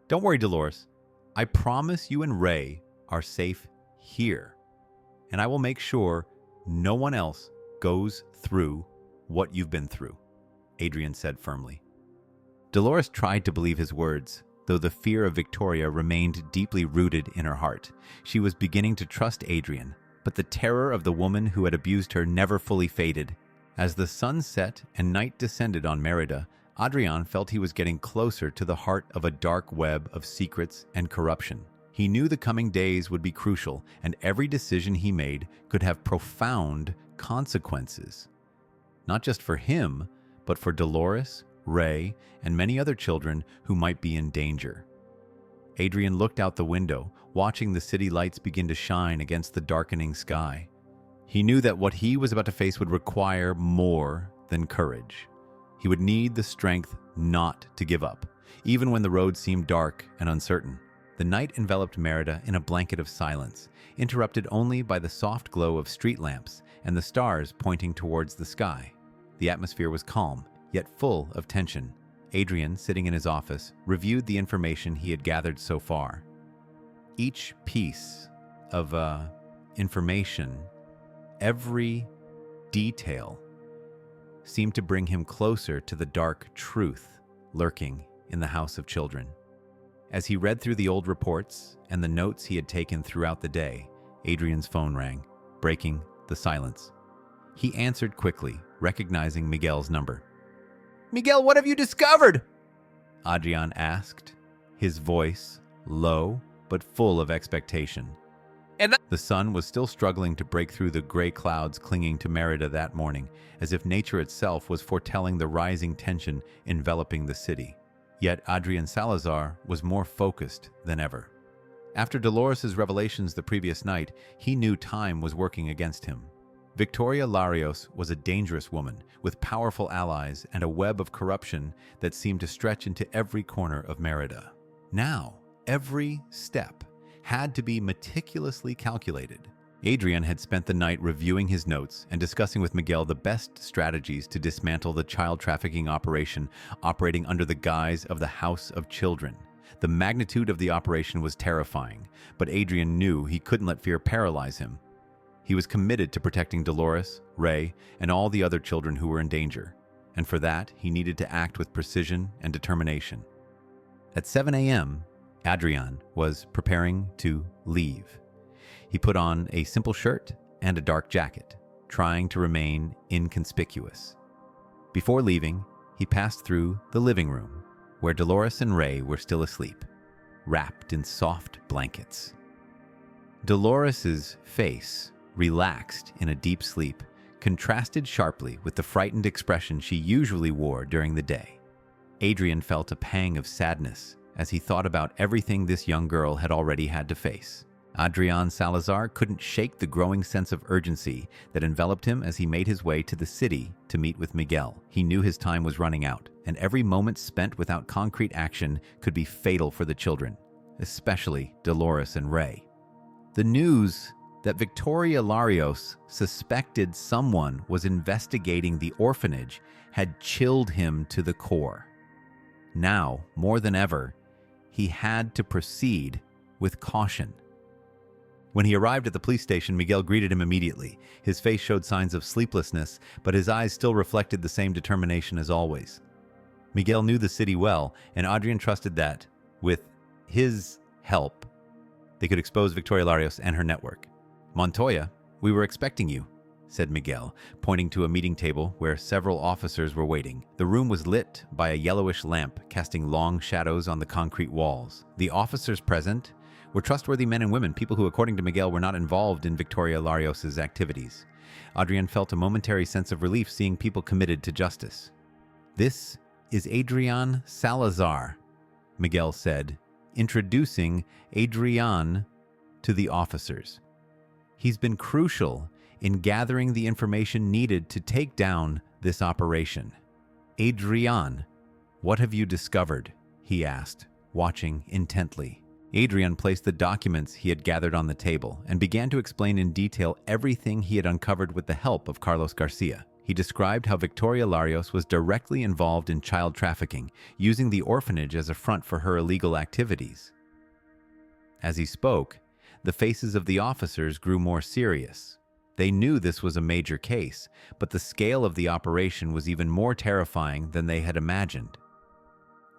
"Don't worry, Dolores. I promise you and Ray are safe here, and I will make sure no one else goes through what you've been through," Adrian said firmly. Dolores tried to believe his words, though the fear of Victoria remained deeply rooted in her heart. She was beginning to trust Adrian, but the terror of the woman who had abused her never fully faded. As the sun set and night descended on Mérida, Adrian felt he was getting closer to the heart of a dark web of secrets and corruption. He knew the coming days would be crucial, and every decision he made could have profound consequences. Not just for him, but for Dolores, Ray, and many other children who might be in danger. Adrian looked out the window, watching the city lights begin to shine against the darkening sky. He knew that what he was about to face would require more than courage. He would need the strength not to give up, even when the road seemed dark and uncertain. The night enveloped Mérida in a blanket of silence, interrupted only by the soft glow of street lamps and the stars pointing towards the sky. The atmosphere was calm, yet full of tension. Adrian, sitting in his office, reviewed the information he had gathered so far. Each piece of information, every detail, seemed to bring him closer to the dark truth lurking in the House of Children. As he read through the old reports and the notes he had taken throughout the day, Adrian's phone rang, breaking the silence. He answered quickly, recognizing Miguel's number. "Miguel, what have you discovered?" Adrian asked, his voice low but full of expectation. The sun was still struggling to break through the gray clouds clinging to Mérida that morning, as if nature itself was foretelling the rising tension enveloping the city. Yet Adrian Salazar was more focused than ever. After Dolores' revelations the previous night, he knew time was working against him. Victoria Larios was a dangerous woman, with powerful allies and a web of corruption that seemed to stretch into every corner of Mérida. Now, every step had to be meticulously calculated. Adrian had spent the night reviewing his notes and discussing with Miguel the best strategies to dismantle the child trafficking operation operating under the guise of the House of Children. The magnitude of the operation was terrifying, but Adrian knew he couldn't let fear paralyze him. He was committed to protecting Dolores, Ray, and all the other children who were in danger, and for that he needed to act with precision and determination. At 7 a.m., Adrian was preparing to leave. He put on a simple shirt and a dark jacket, trying to remain inconspicuous. Before leaving, he passed through the living room, where Dolores and Ray were still asleep, wrapped in soft blankets. Dolores's face, relaxed in a deep sleep, contrasted sharply with the frightened expression she usually wore during the day. Adrian felt a pang of sadness as he thought about everything this young girl had already had to face. Adrian Salazar couldn't shake the growing sense of urgency that enveloped him as he made his way to the city to meet with Miguel. He knew his time was running out, and every moment spent without concrete action could be fatal for the children, especially Dolores and Ray. The news that Victoria Larios suspected someone was investigating the orphanage had chilled him to the core. Now, more than ever, he had to proceed with caution. When he arrived at the police station, Miguel greeted him immediately. His face showed signs of sleeplessness, but his eyes still reflected the same determination as always. Miguel knew the city well, and Adrian trusted that, with his help, they could expose Victoria Larios and her network. "Montoya, we were expecting you," said Miguel, pointing to a meeting table where several officers were waiting. The room was lit by a yellowish lamp, casting long shadows on the concrete walls. The officers present were trustworthy men and women, people who, according to Miguel, were not involved in Victoria Larios' activities. Adrian felt a momentary sense of relief seeing people committed to justice. "This is Adrian Salazar," Miguel said, introducing Adrian to the officers. "He's been crucial in gathering the information needed to take down this operation." "Adrian, what have you discovered?" he asked, watching intently. Adrian placed the documents he had gathered on the table and began to explain in detail everything he had uncovered with the help of Carlos Garcia. He described how Victoria Larios was directly involved in child trafficking, using the orphanage as a front for her illegal activities. As he spoke, the faces of the officers grew more serious. They knew this was a major case, but the scale of the operation was even more terrifying than they had imagined.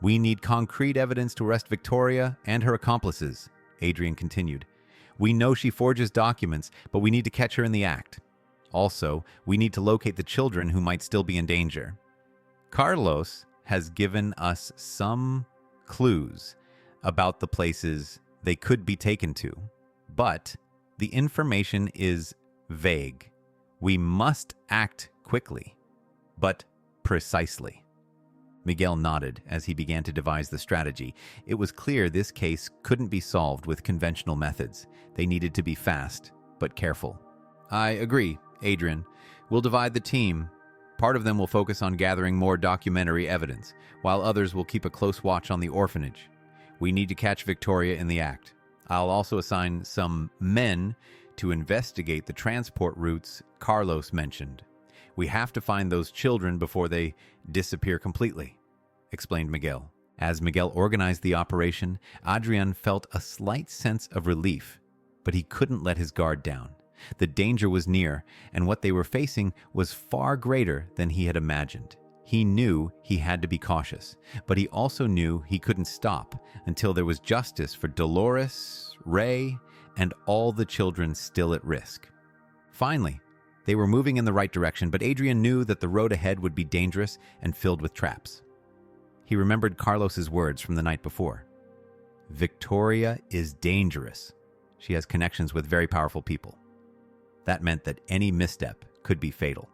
"We need concrete evidence to arrest Victoria and her accomplices," Adrian continued. "We know she forges documents, but we need to catch her in the act. Also, we need to locate the children who might still be in danger. Carlos has given us some clues about the places they could be taken to, but the information is vague. We must act quickly, but precisely." Miguel nodded as he began to devise the strategy. It was clear this case couldn't be solved with conventional methods. They needed to be fast, but careful. "I agree, Adrian. We'll divide the team. Part of them will focus on gathering more documentary evidence, while others will keep a close watch on the orphanage. We need to catch Victoria in the act. I'll also assign some men to investigate the transport routes Carlos mentioned. We have to find those children before they disappear completely." explained Miguel. As Miguel organized the operation, Adrian felt a slight sense of relief, but he couldn't let his guard down. The danger was near, and what they were facing was far greater than he had imagined. He knew he had to be cautious, but he also knew he couldn't stop until there was justice for Dolores, Ray, and all the children still at risk. Finally, they were moving in the right direction, but Adrian knew that the road ahead would be dangerous and filled with traps. He remembered Carlos's words from the night before. Victoria is dangerous. She has connections with very powerful people. That meant that any misstep could be fatal.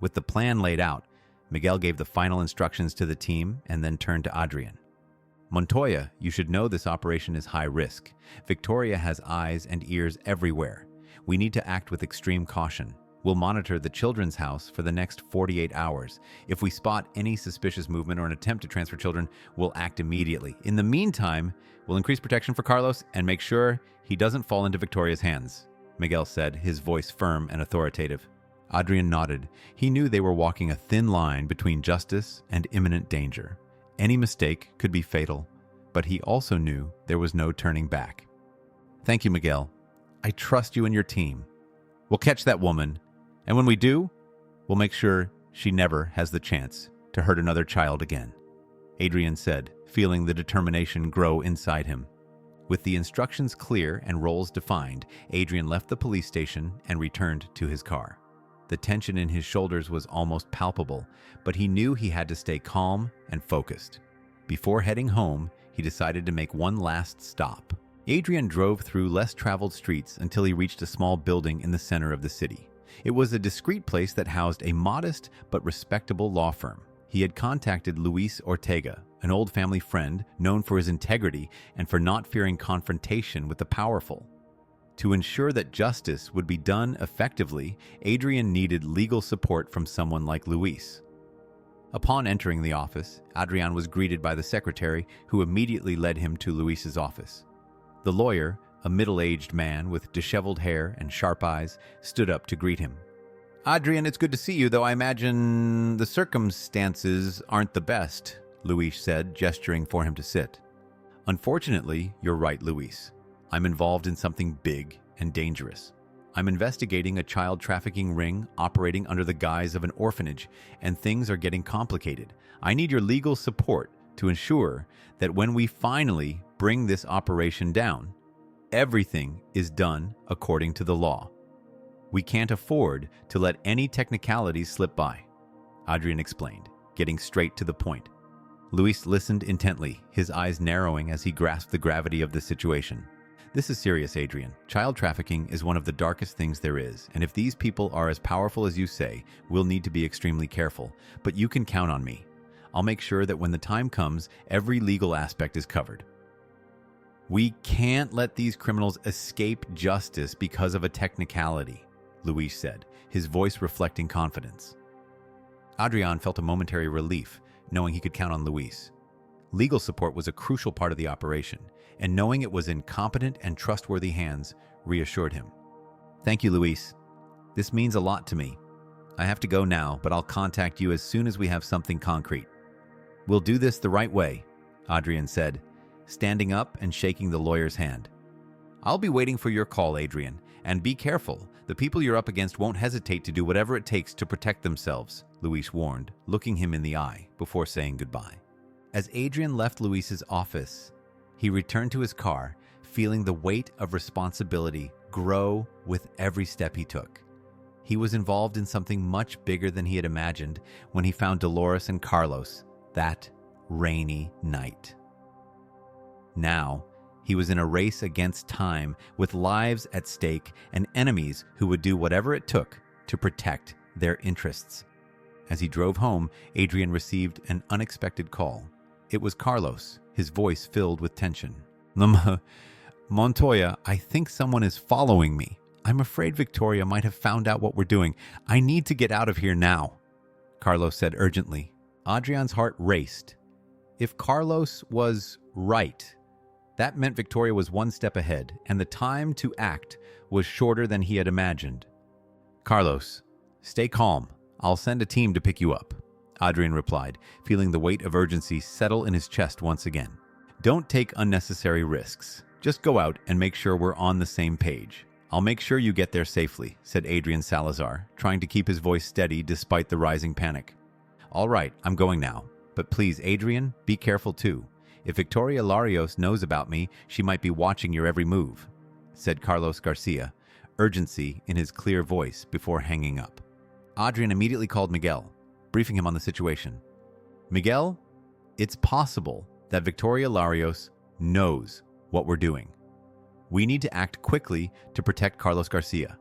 With the plan laid out, Miguel gave the final instructions to the team and then turned to Adrian. Montoya, you should know this operation is high risk. Victoria has eyes and ears everywhere. We need to act with extreme caution. We'll monitor the children's house for the next 48 hours. If we spot any suspicious movement or an attempt to transfer children, we'll act immediately. In the meantime, we'll increase protection for Carlos and make sure he doesn't fall into Victoria's hands, Miguel said, his voice firm and authoritative. Adrian nodded. He knew they were walking a thin line between justice and imminent danger. Any mistake could be fatal, but he also knew there was no turning back. Thank you, Miguel. I trust you and your team. We'll catch that woman, and when we do, we'll make sure she never has the chance to hurt another child again, Adrian said, feeling the determination grow inside him. With the instructions clear and roles defined, Adrian left the police station and returned to his car. The tension in his shoulders was almost palpable, but he knew he had to stay calm and focused. Before heading home, he decided to make one last stop. Adrian drove through less traveled streets until he reached a small building in the center of the city. It was a discreet place that housed a modest but respectable law firm. He had contacted Luis Ortega, an old family friend known for his integrity and for not fearing confrontation with the powerful. To ensure that justice would be done effectively, Adrian needed legal support from someone like Luis. Upon entering the office, Adrian was greeted by the secretary, who immediately led him to Luis's office. The lawyer, a middle-aged man with disheveled hair and sharp eyes, stood up to greet him. Adrian, it's good to see you, though I imagine the circumstances aren't the best, Luis said, gesturing for him to sit. Unfortunately, you're right, Luis. I'm involved in something big and dangerous. I'm investigating a child trafficking ring operating under the guise of an orphanage, and things are getting complicated. I need your legal support to ensure that when we finally bring this operation down, everything is done according to the law. We can't afford to let any technicalities slip by, Adrian explained, getting straight to the point. Luis listened intently, his eyes narrowing as he grasped the gravity of the situation. This is serious, Adrian. Child trafficking is one of the darkest things there is, and if these people are as powerful as you say, we'll need to be extremely careful. But you can count on me. I'll make sure that when the time comes, every legal aspect is covered. We can't let these criminals escape justice because of a technicality, Luis said, his voice reflecting confidence. Adrian felt a momentary relief, knowing he could count on Luis. Legal support was a crucial part of the operation, and knowing it was in competent and trustworthy hands reassured him. Thank you, Luis. This means a lot to me. I have to go now, but I'll contact you as soon as we have something concrete. We'll do this the right way, Adrian said, standing up and shaking the lawyer's hand. I'll be waiting for your call, Adrian, and be careful. The people you're up against won't hesitate to do whatever it takes to protect themselves, Luis warned, looking him in the eye before saying goodbye. As Adrian left Luis's office, he returned to his car, feeling the weight of responsibility grow with every step he took. He was involved in something much bigger than he had imagined when he found Dolores and Carlos that rainy night. Now, he was in a race against time, with lives at stake and enemies who would do whatever it took to protect their interests. As he drove home, Adrian received an unexpected call. It was Carlos, his voice filled with tension. Montoya, I think someone is following me. I'm afraid Victoria might have found out what we're doing. I need to get out of here now, Carlos said urgently. Adrian's heart raced. If Carlos was right, that meant Victoria was one step ahead, and the time to act was shorter than he had imagined. Carlos, stay calm. I'll send a team to pick you up, Adrian replied, feeling the weight of urgency settle in his chest once again. Don't take unnecessary risks. Just go out and make sure we're on the same page. I'll make sure you get there safely, said Adrian Salazar, trying to keep his voice steady despite the rising panic. All right, I'm going now. But please, Adrian, be careful too. If Victoria Larios knows about me, she might be watching your every move, said Carlos Garcia, urgency in his clear voice before hanging up. Adrian immediately called Miguel, briefing him on the situation. Miguel, it's possible that Victoria Larios knows what we're doing. We need to act quickly to protect Carlos Garcia.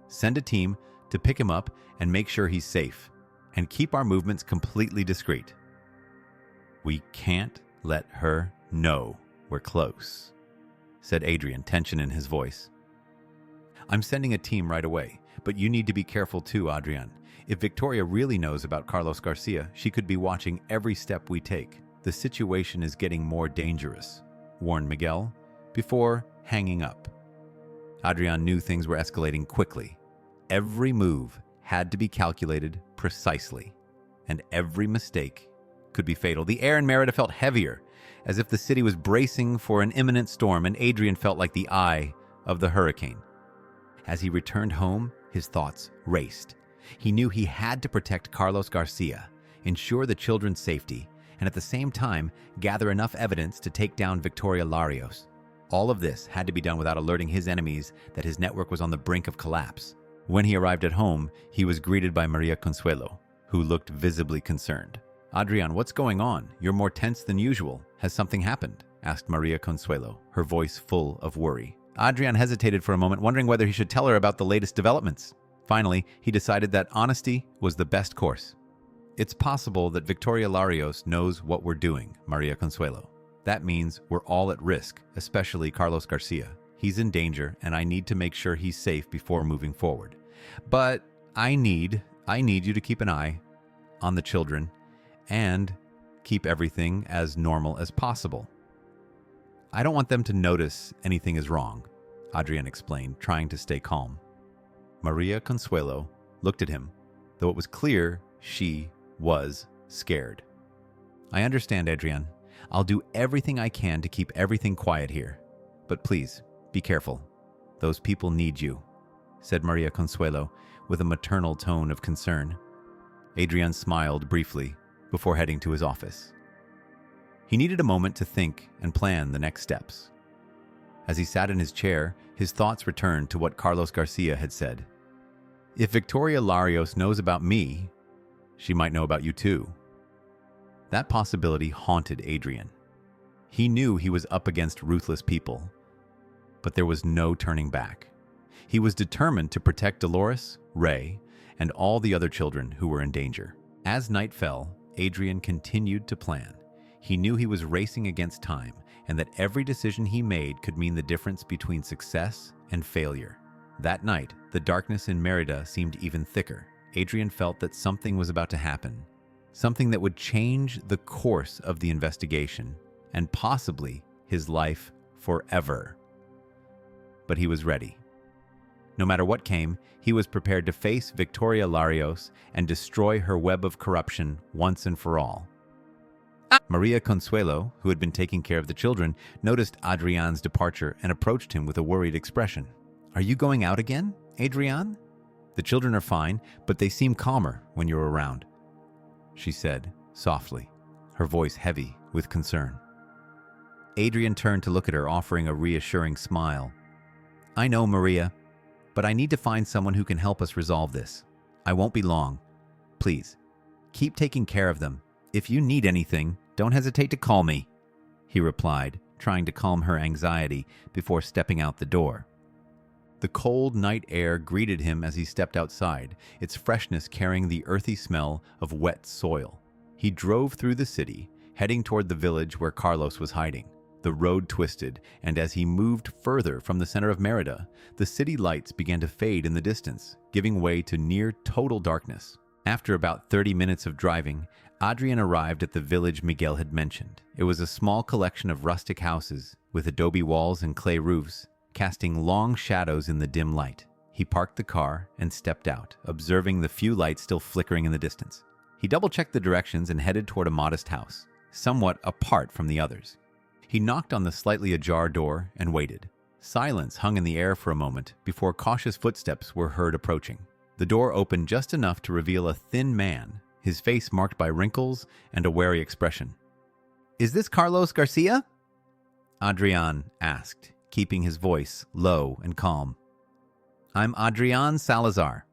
Send a team to pick him up and make sure he's safe, and keep our movements completely discreet. We can't let her know we're close, said Adrian, tension in his voice. I'm sending a team right away, but you need to be careful too, Adrian. If Victoria really knows about Carlos Garcia, she could be watching every step we take. The situation is getting more dangerous, warned Miguel, before hanging up. Adrian knew things were escalating quickly. Every move had to be calculated precisely, and every mistake could be fatal. The air in Mérida felt heavier, as if the city was bracing for an imminent storm, and Adrian felt like the eye of the hurricane. As he returned home, his thoughts raced. He knew he had to protect Carlos Garcia, ensure the children's safety, and at the same time, gather enough evidence to take down Victoria Larios. All of this had to be done without alerting his enemies that his network was on the brink of collapse. When he arrived at home, he was greeted by Maria Consuelo, who looked visibly concerned. Adrian, what's going on? You're more tense than usual. Has something happened? Asked Maria Consuelo, her voice full of worry. Adrian hesitated for a moment, wondering whether he should tell her about the latest developments. Finally, he decided that honesty was the best course. It's possible that Victoria Larios knows what we're doing, Maria Consuelo. That means we're all at risk, especially Carlos Garcia. He's in danger, and I need to make sure he's safe before moving forward. But I need you to keep an eye on the children and keep everything as normal as possible. I don't want them to notice anything is wrong, Adrian explained, trying to stay calm. Maria Consuelo looked at him, though it was clear she was scared. I understand, Adrian. I'll do everything I can to keep everything quiet here. But please, be careful. Those people need you, said Maria Consuelo with a maternal tone of concern. Adrian smiled briefly before heading to his office. He needed a moment to think and plan the next steps. As he sat in his chair, his thoughts returned to what Carlos Garcia had said. If Victoria Larios knows about me, she might know about you too. That possibility haunted Adrian. He knew he was up against ruthless people, but there was no turning back. He was determined to protect Dolores, Ray, and all the other children who were in danger. As night fell, Adrian continued to plan. He knew he was racing against time, and that every decision he made could mean the difference between success and failure. That night, the darkness in Mérida seemed even thicker. Adrian felt that something was about to happen, something that would change the course of the investigation, and possibly his life forever. But he was ready. No matter what came, he was prepared to face Victoria Larios and destroy her web of corruption once and for all. Maria Consuelo, who had been taking care of the children, noticed Adrian's departure and approached him with a worried expression. Are you going out again, Adrian? The children are fine, but they seem calmer when you're around, she said softly, her voice heavy with concern. Adrian turned to look at her, offering a reassuring smile. I know, Maria, but I need to find someone who can help us resolve this. I won't be long. Please, keep taking care of them. If you need anything, don't hesitate to call me, he replied, trying to calm her anxiety before stepping out the door. The cold night air greeted him as he stepped outside, its freshness carrying the earthy smell of wet soil. He drove through the city, heading toward the village where Carlos was hiding. The road twisted, and as he moved further from the center of Mérida, the city lights began to fade in the distance, giving way to near total darkness. After about 30 minutes of driving, Adrian arrived at the village Miguel had mentioned. It was a small collection of rustic houses, with adobe walls and clay roofs, casting long shadows in the dim light. He parked the car and stepped out, observing the few lights still flickering in the distance. He double-checked the directions and headed toward a modest house, somewhat apart from the others. He knocked on the slightly ajar door and waited. Silence hung in the air for a moment before cautious footsteps were heard approaching. The door opened just enough to reveal a thin man, his face marked by wrinkles and a wary expression. "Is this Carlos Garcia?" Adrian asked, keeping his voice low and calm. "I'm Adrian Salazar.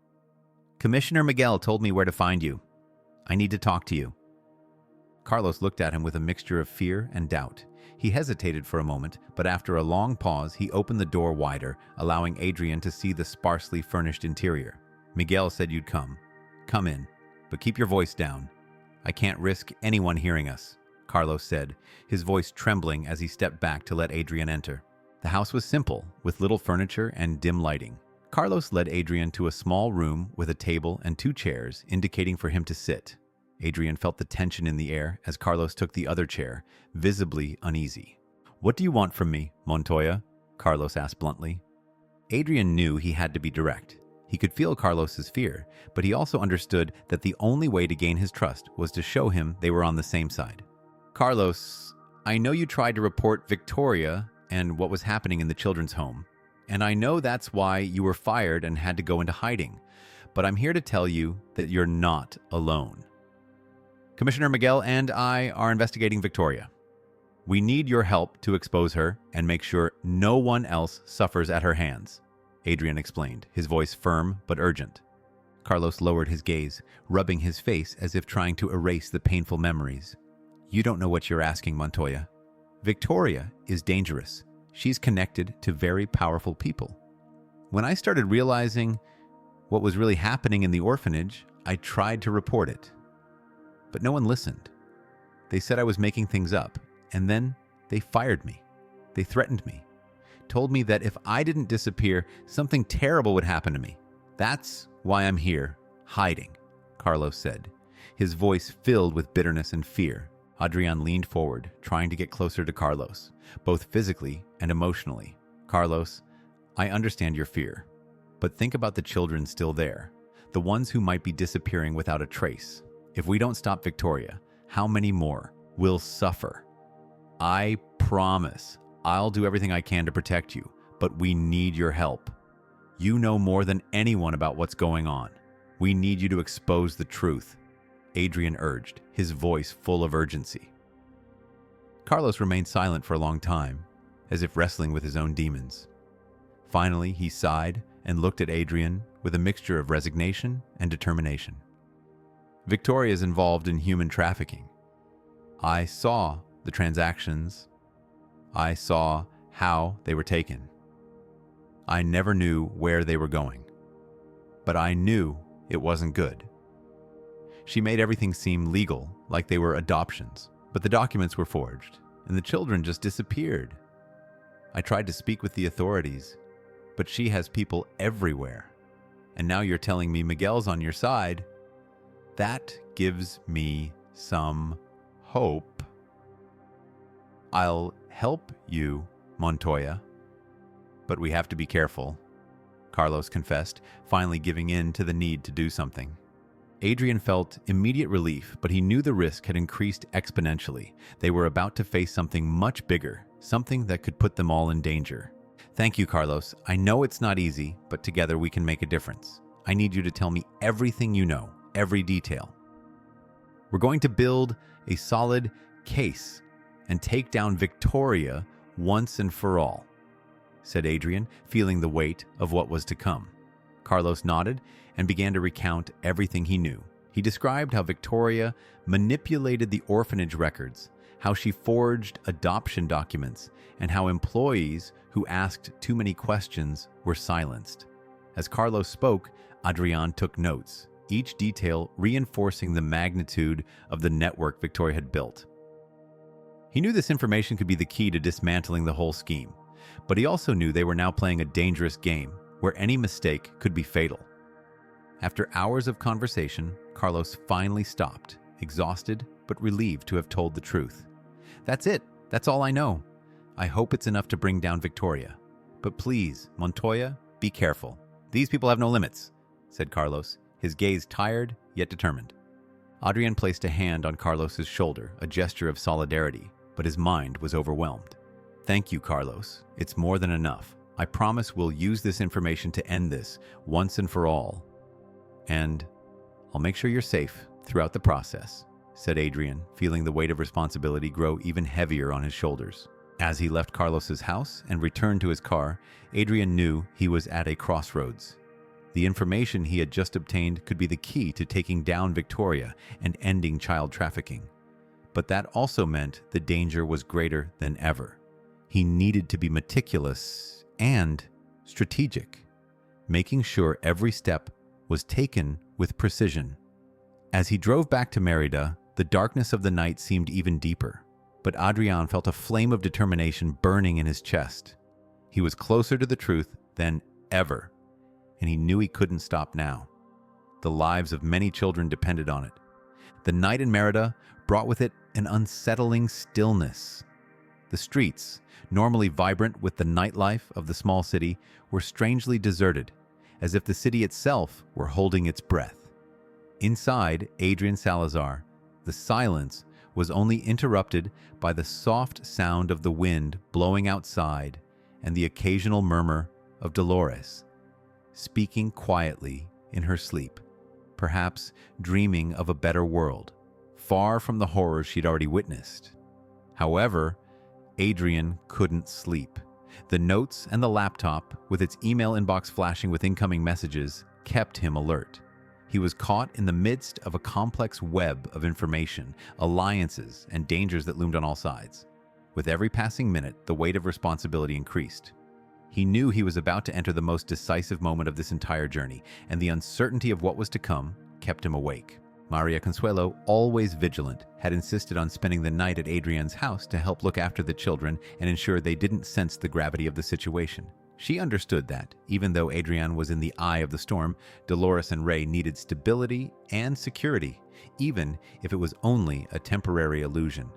Commissioner Miguel told me where to find you. I need to talk to you." Carlos looked at him with a mixture of fear and doubt. He hesitated for a moment, but after a long pause, he opened the door wider, allowing Adrian to see the sparsely furnished interior. "Miguel said you'd come. Come in, but keep your voice down. I can't risk anyone hearing us," Carlos said, his voice trembling as he stepped back to let Adrian enter. The house was simple, with little furniture and dim lighting. Carlos led Adrian to a small room with a table and 2 chairs, indicating for him to sit. Adrian felt the tension in the air as Carlos took the other chair, visibly uneasy. "What do you want from me, Montoya?" Carlos asked bluntly. Adrian knew he had to be direct. He could feel Carlos's fear, but he also understood that the only way to gain his trust was to show him they were on the same side. "Carlos, I know you tried to report Victoria and what was happening in the children's home, and I know that's why you were fired and had to go into hiding, but I'm here to tell you that you're not alone. Commissioner Miguel and I are investigating Victoria. We need your help to expose her and make sure no one else suffers at her hands," Adrian explained, his voice firm but urgent. Carlos lowered his gaze, rubbing his face as if trying to erase the painful memories. "You don't know what you're asking, Montoya. Victoria is dangerous. She's connected to very powerful people. When I started realizing what was really happening in the orphanage, I tried to report it. But no one listened. They said I was making things up, and then they fired me. They threatened me, told me that if I didn't disappear, something terrible would happen to me. That's why I'm here, hiding," Carlos said, his voice filled with bitterness and fear. Adrian leaned forward, trying to get closer to Carlos, both physically and emotionally. "Carlos, I understand your fear, but think about the children still there, the ones who might be disappearing without a trace. If we don't stop Victoria, how many more will suffer? I promise I'll do everything I can to protect you, but we need your help. You know more than anyone about what's going on. We need you to expose the truth," Adrian urged, his voice full of urgency. Carlos remained silent for a long time, as if wrestling with his own demons. Finally, he sighed and looked at Adrian with a mixture of resignation and determination. "Victoria is involved in human trafficking. I saw the transactions. I saw how they were taken. I never knew where they were going, but I knew it wasn't good. She made everything seem legal, like they were adoptions, but the documents were forged, and the children just disappeared. I tried to speak with the authorities, but she has people everywhere. And now you're telling me Miguel's on your side. That gives me some hope. I'll help you, Montoya, but we have to be careful," Carlos confessed, finally giving in to the need to do something. Adrian felt immediate relief, but he knew the risk had increased exponentially. They were about to face something much bigger, something that could put them all in danger. "Thank you, Carlos. I know it's not easy, but together we can make a difference. I need you to tell me everything you know, every detail. We're going to build a solid case and take down Victoria once and for all," said Adrian, feeling the weight of what was to come. Carlos nodded and began to recount everything he knew. He described how Victoria manipulated the orphanage records, how she forged adoption documents, and how employees who asked too many questions were silenced. As Carlos spoke, Adrian took notes, each detail reinforcing the magnitude of the network Victoria had built. He knew this information could be the key to dismantling the whole scheme, but he also knew they were now playing a dangerous game where any mistake could be fatal. After hours of conversation, Carlos finally stopped, exhausted but relieved to have told the truth. "That's it. That's all I know. I hope it's enough to bring down Victoria. But please, Montoya, be careful. These people have no limits," said Carlos, his gaze tired yet determined. Adrian placed a hand on Carlos's shoulder, a gesture of solidarity, but his mind was overwhelmed. "Thank you, Carlos. It's more than enough. I promise we'll use this information to end this once and for all. And I'll make sure you're safe throughout the process," said Adrian, feeling the weight of responsibility grow even heavier on his shoulders. As he left Carlos's house and returned to his car, Adrian knew he was at a crossroads. The information he had just obtained could be the key to taking down Victoria and ending child trafficking. But that also meant the danger was greater than ever. He needed to be meticulous and strategic, making sure every step was taken with precision. As he drove back to Mérida, the darkness of the night seemed even deeper, but Adrian felt a flame of determination burning in his chest. He was closer to the truth than ever, and he knew he couldn't stop now. The lives of many children depended on it. The night in Mérida brought with it an unsettling stillness. The streets, normally vibrant with the nightlife of the small city, were strangely deserted, as if the city itself were holding its breath. Inside Adrian Salazar, the silence was only interrupted by the soft sound of the wind blowing outside and the occasional murmur of Dolores, speaking quietly in her sleep, perhaps dreaming of a better world, far from the horrors she'd already witnessed. However, Adrian couldn't sleep. The notes and the laptop, with its email inbox flashing with incoming messages, kept him alert. He was caught in the midst of a complex web of information, alliances, and dangers that loomed on all sides. With every passing minute, the weight of responsibility increased. He knew he was about to enter the most decisive moment of this entire journey, and the uncertainty of what was to come kept him awake. Maria Consuelo, always vigilant, had insisted on spending the night at Adrian's house to help look after the children and ensure they didn't sense the gravity of the situation. She understood that, even though Adrian was in the eye of the storm, Dolores and Ray needed stability and security, even if it was only a temporary illusion.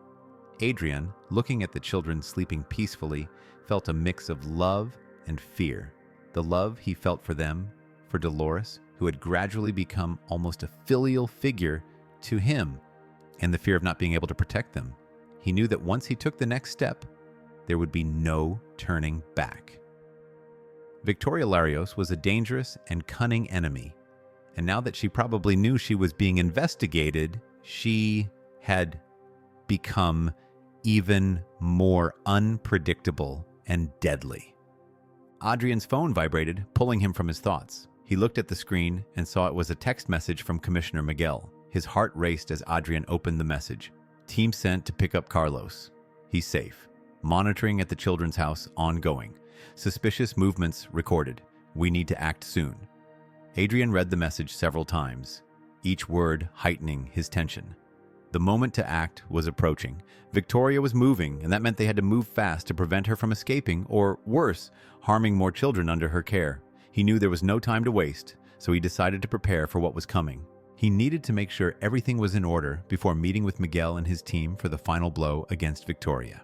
Adrian, looking at the children sleeping peacefully, felt a mix of love and fear. The love he felt for them, for Dolores, who had gradually become almost a filial figure to him, and the fear of not being able to protect them. He knew that once he took the next step, there would be no turning back. Victoria Larios was a dangerous and cunning enemy, and now that she probably knew she was being investigated, she had become even more unpredictable and deadly. Adrian's phone vibrated, pulling him from his thoughts. He looked at the screen and saw it was a text message from Commissioner Miguel. His heart raced as Adrian opened the message. Team sent to pick up Carlos. He's safe. Monitoring at the children's house ongoing. Suspicious movements recorded. We need to act soon. Adrian read the message several times, each word heightening his tension. The moment to act was approaching. Victoria was moving, and that meant they had to move fast to prevent her from escaping, or worse, harming more children under her care. He knew there was no time to waste, so he decided to prepare for what was coming. He needed to make sure everything was in order before meeting with Miguel and his team for the final blow against Victoria.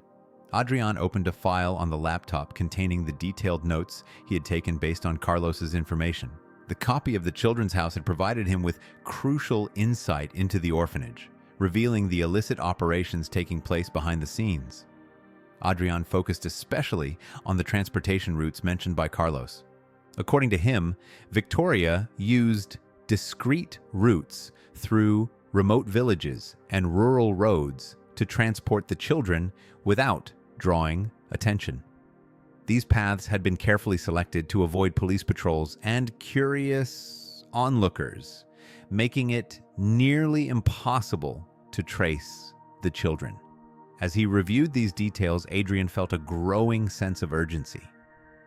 Adrian opened a file on the laptop containing the detailed notes he had taken based on Carlos's information. The copy of the children's house had provided him with crucial insight into the orphanage, revealing the illicit operations taking place behind the scenes. Adrian focused especially on the transportation routes mentioned by Carlos. According to him, Victoria used discrete routes through remote villages and rural roads to transport the children without drawing attention. These paths had been carefully selected to avoid police patrols and curious onlookers, making it nearly impossible to trace the children. As he reviewed these details, Adrian felt a growing sense of urgency.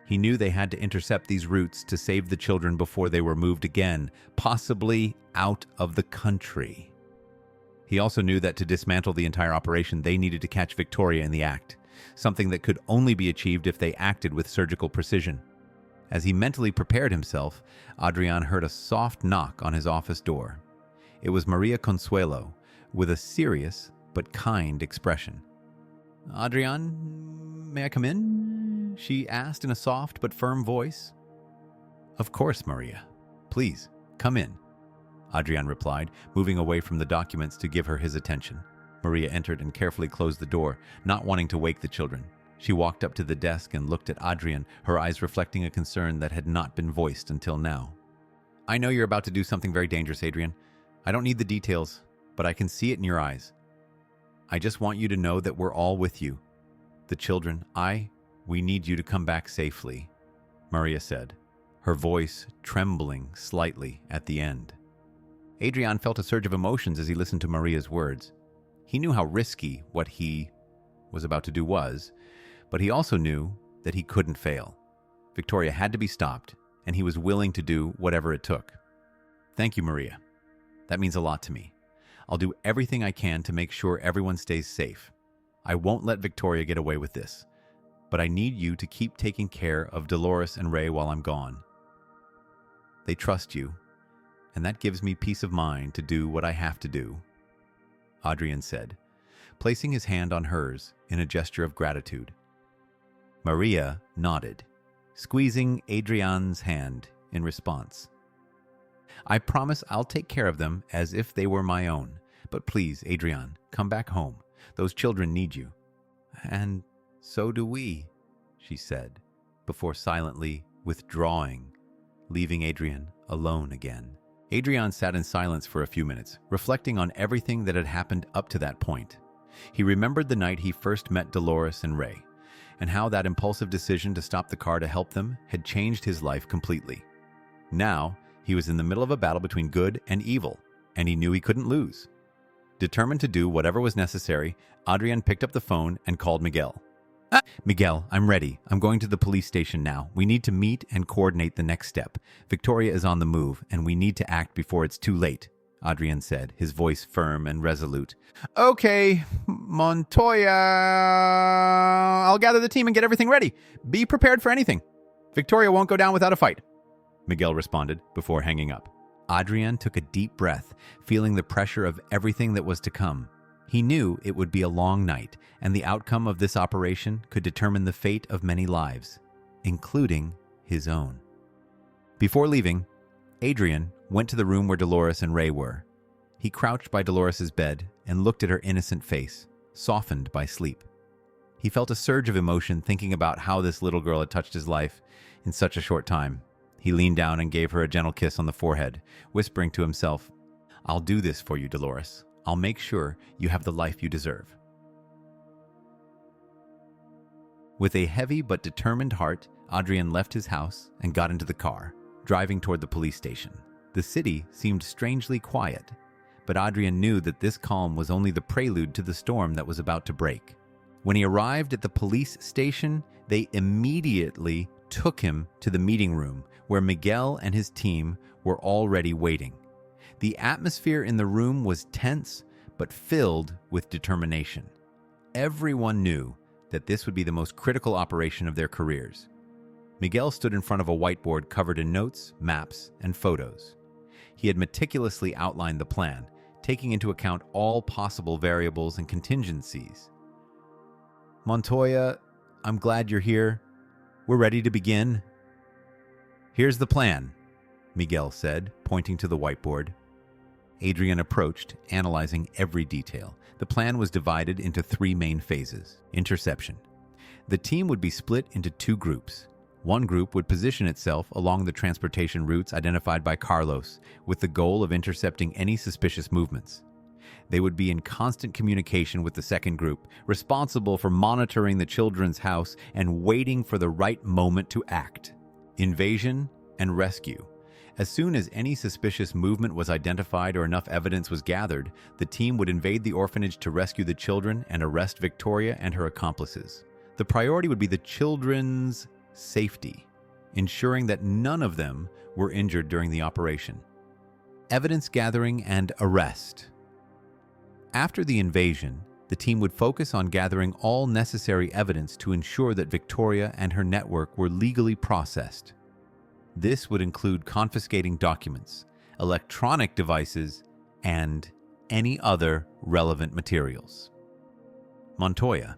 He knew they had to intercept these routes to save the children before they were moved again, possibly out of the country. He also knew that to dismantle the entire operation, they needed to catch Victoria in the act, something that could only be achieved if they acted with surgical precision. As he mentally prepared himself, Adrian heard a soft knock on his office door. It was Maria Consuelo, with a serious but kind expression. "Adrian, may I come in?" she asked in a soft but firm voice. "Of course, Maria. Please, come in." Adrian replied, moving away from the documents to give her his attention. Maria entered and carefully closed the door, not wanting to wake the children. She walked up to the desk and looked at Adrian, her eyes reflecting a concern that had not been voiced until now. "I know you're about to do something very dangerous, Adrian. I don't need the details, but I can see it in your eyes. I just want you to know that we're all with you. The children, we need you to come back safely," Maria said, her voice trembling slightly at the end. Adrian felt a surge of emotions as he listened to Maria's words. He knew how risky what he was about to do was, but he also knew that he couldn't fail. Victoria had to be stopped, and he was willing to do whatever it took. "Thank you, Maria. That means a lot to me. I'll do everything I can to make sure everyone stays safe. I won't let Victoria get away with this, but I need you to keep taking care of Dolores and Ray while I'm gone. They trust you, and that gives me peace of mind to do what I have to do," Adrian said, placing his hand on hers in a gesture of gratitude. Maria nodded, squeezing Adrian's hand in response. "I promise I'll take care of them as if they were my own. But please, Adrian, come back home. Those children need you." "And so do we," she said, before silently withdrawing, leaving Adrian alone again. Adrian sat in silence for a few minutes, reflecting on everything that had happened up to that point. He remembered the night he first met Dolores and Ray, and how that impulsive decision to stop the car to help them had changed his life completely. Now, he was in the middle of a battle between good and evil, and he knew he couldn't lose. Determined to do whatever was necessary, Adrian picked up the phone and called Miguel. "Miguel, I'm ready. I'm going to the police station now. We need to meet and coordinate the next step. Victoria is on the move, and we need to act before it's too late," Adrian said, his voice firm and resolute. "Okay, Montoya. I'll gather the team and get everything ready. Be prepared for anything. Victoria won't go down without a fight," Miguel responded before hanging up. Adrian took a deep breath, feeling the pressure of everything that was to come. He knew it would be a long night, and the outcome of this operation could determine the fate of many lives, including his own. Before leaving, Adrian went to the room where Dolores and Ray were. He crouched by Dolores' bed and looked at her innocent face, softened by sleep. He felt a surge of emotion thinking about how this little girl had touched his life in such a short time. He leaned down and gave her a gentle kiss on the forehead, whispering to himself, "I'll do this for you, Dolores. I'll make sure you have the life you deserve." With a heavy but determined heart, Adrian left his house and got into the car, driving toward the police station. The city seemed strangely quiet, but Adrian knew that this calm was only the prelude to the storm that was about to break. When he arrived at the police station, they immediately took him to the meeting room where Miguel and his team were already waiting. The atmosphere in the room was tense but filled with determination. Everyone knew that this would be the most critical operation of their careers. Miguel stood in front of a whiteboard covered in notes, maps, and photos. He had meticulously outlined the plan, taking into account all possible variables and contingencies. "Montoya, I'm glad you're here. We're ready to begin." "Here's the plan," Miguel said, pointing to the whiteboard. Adrian approached, analyzing every detail. The plan was divided into 3 main phases. Interception. The team would be split into 2 groups. One group would position itself along the transportation routes identified by Carlos, with the goal of intercepting any suspicious movements. They would be in constant communication with the second group, responsible for monitoring the children's house and waiting for the right moment to act. Invasion and rescue. As soon as any suspicious movement was identified or enough evidence was gathered, the team would invade the orphanage to rescue the children and arrest Victoria and her accomplices. The priority would be the children's safety, ensuring that none of them were injured during the operation. Evidence gathering and arrest. After the invasion, the team would focus on gathering all necessary evidence to ensure that Victoria and her network were legally processed. This would include confiscating documents, electronic devices, and any other relevant materials. "Montoya,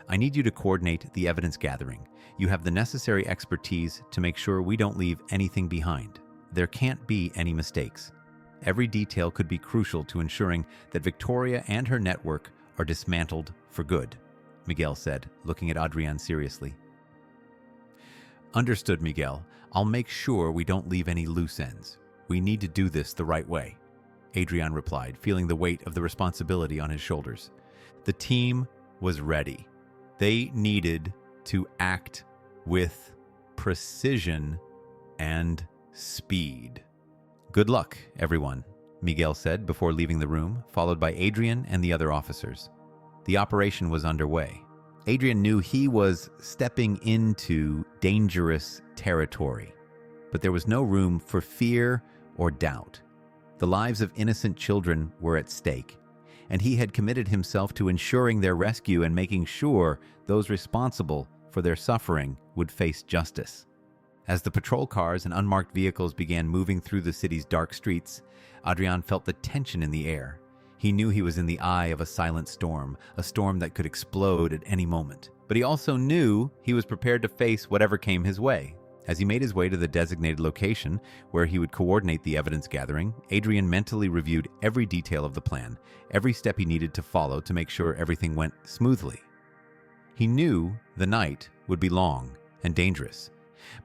I need you to coordinate the evidence gathering. You have the necessary expertise to make sure we don't leave anything behind. There can't be any mistakes. Every detail could be crucial to ensuring that Victoria and her network are dismantled for good, Miguel said, looking at Adrian seriously. Understood, Miguel. I'll make sure we don't leave any loose ends. We need to do this the right way, Adrian replied, feeling the weight of the responsibility on his shoulders. The team was ready. They needed to act with precision and speed. Good luck, everyone, Miguel said before leaving the room, followed by Adrian and the other officers. The operation was underway. Adrian knew he was stepping into dangerous territory, but there was no room for fear or doubt. The lives of innocent children were at stake, and he had committed himself to ensuring their rescue and making sure those responsible for their suffering would face justice. As the patrol cars and unmarked vehicles began moving through the city's dark streets, Adrian felt the tension in the air. He knew he was in the eye of a silent storm, a storm that could explode at any moment. But he also knew he was prepared to face whatever came his way. As he made his way to the designated location where he would coordinate the evidence gathering, Adrian mentally reviewed every detail of the plan, every step he needed to follow to make sure everything went smoothly. He knew the night would be long and dangerous,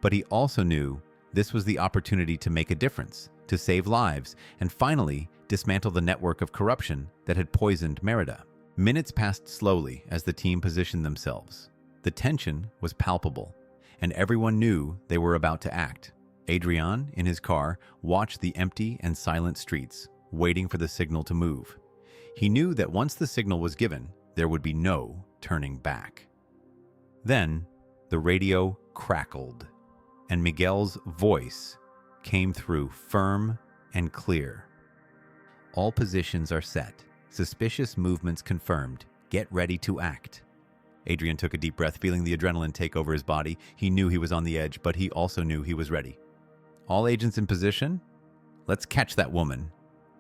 but he also knew this was the opportunity to make a difference, to save lives, and finally dismantle the network of corruption that had poisoned Mérida. Minutes passed slowly as the team positioned themselves. The tension was palpable, and everyone knew they were about to act. Adrian, in his car, watched the empty and silent streets, waiting for the signal to move. He knew that once the signal was given, there would be no turning back. Then, the radio crackled, and Miguel's voice came through firm and clear. All positions are set. Suspicious movements confirmed. Get ready to act. Adrian took a deep breath, feeling the adrenaline take over his body. He knew he was on the edge, but he also knew he was ready. All agents in position? Let's catch that woman,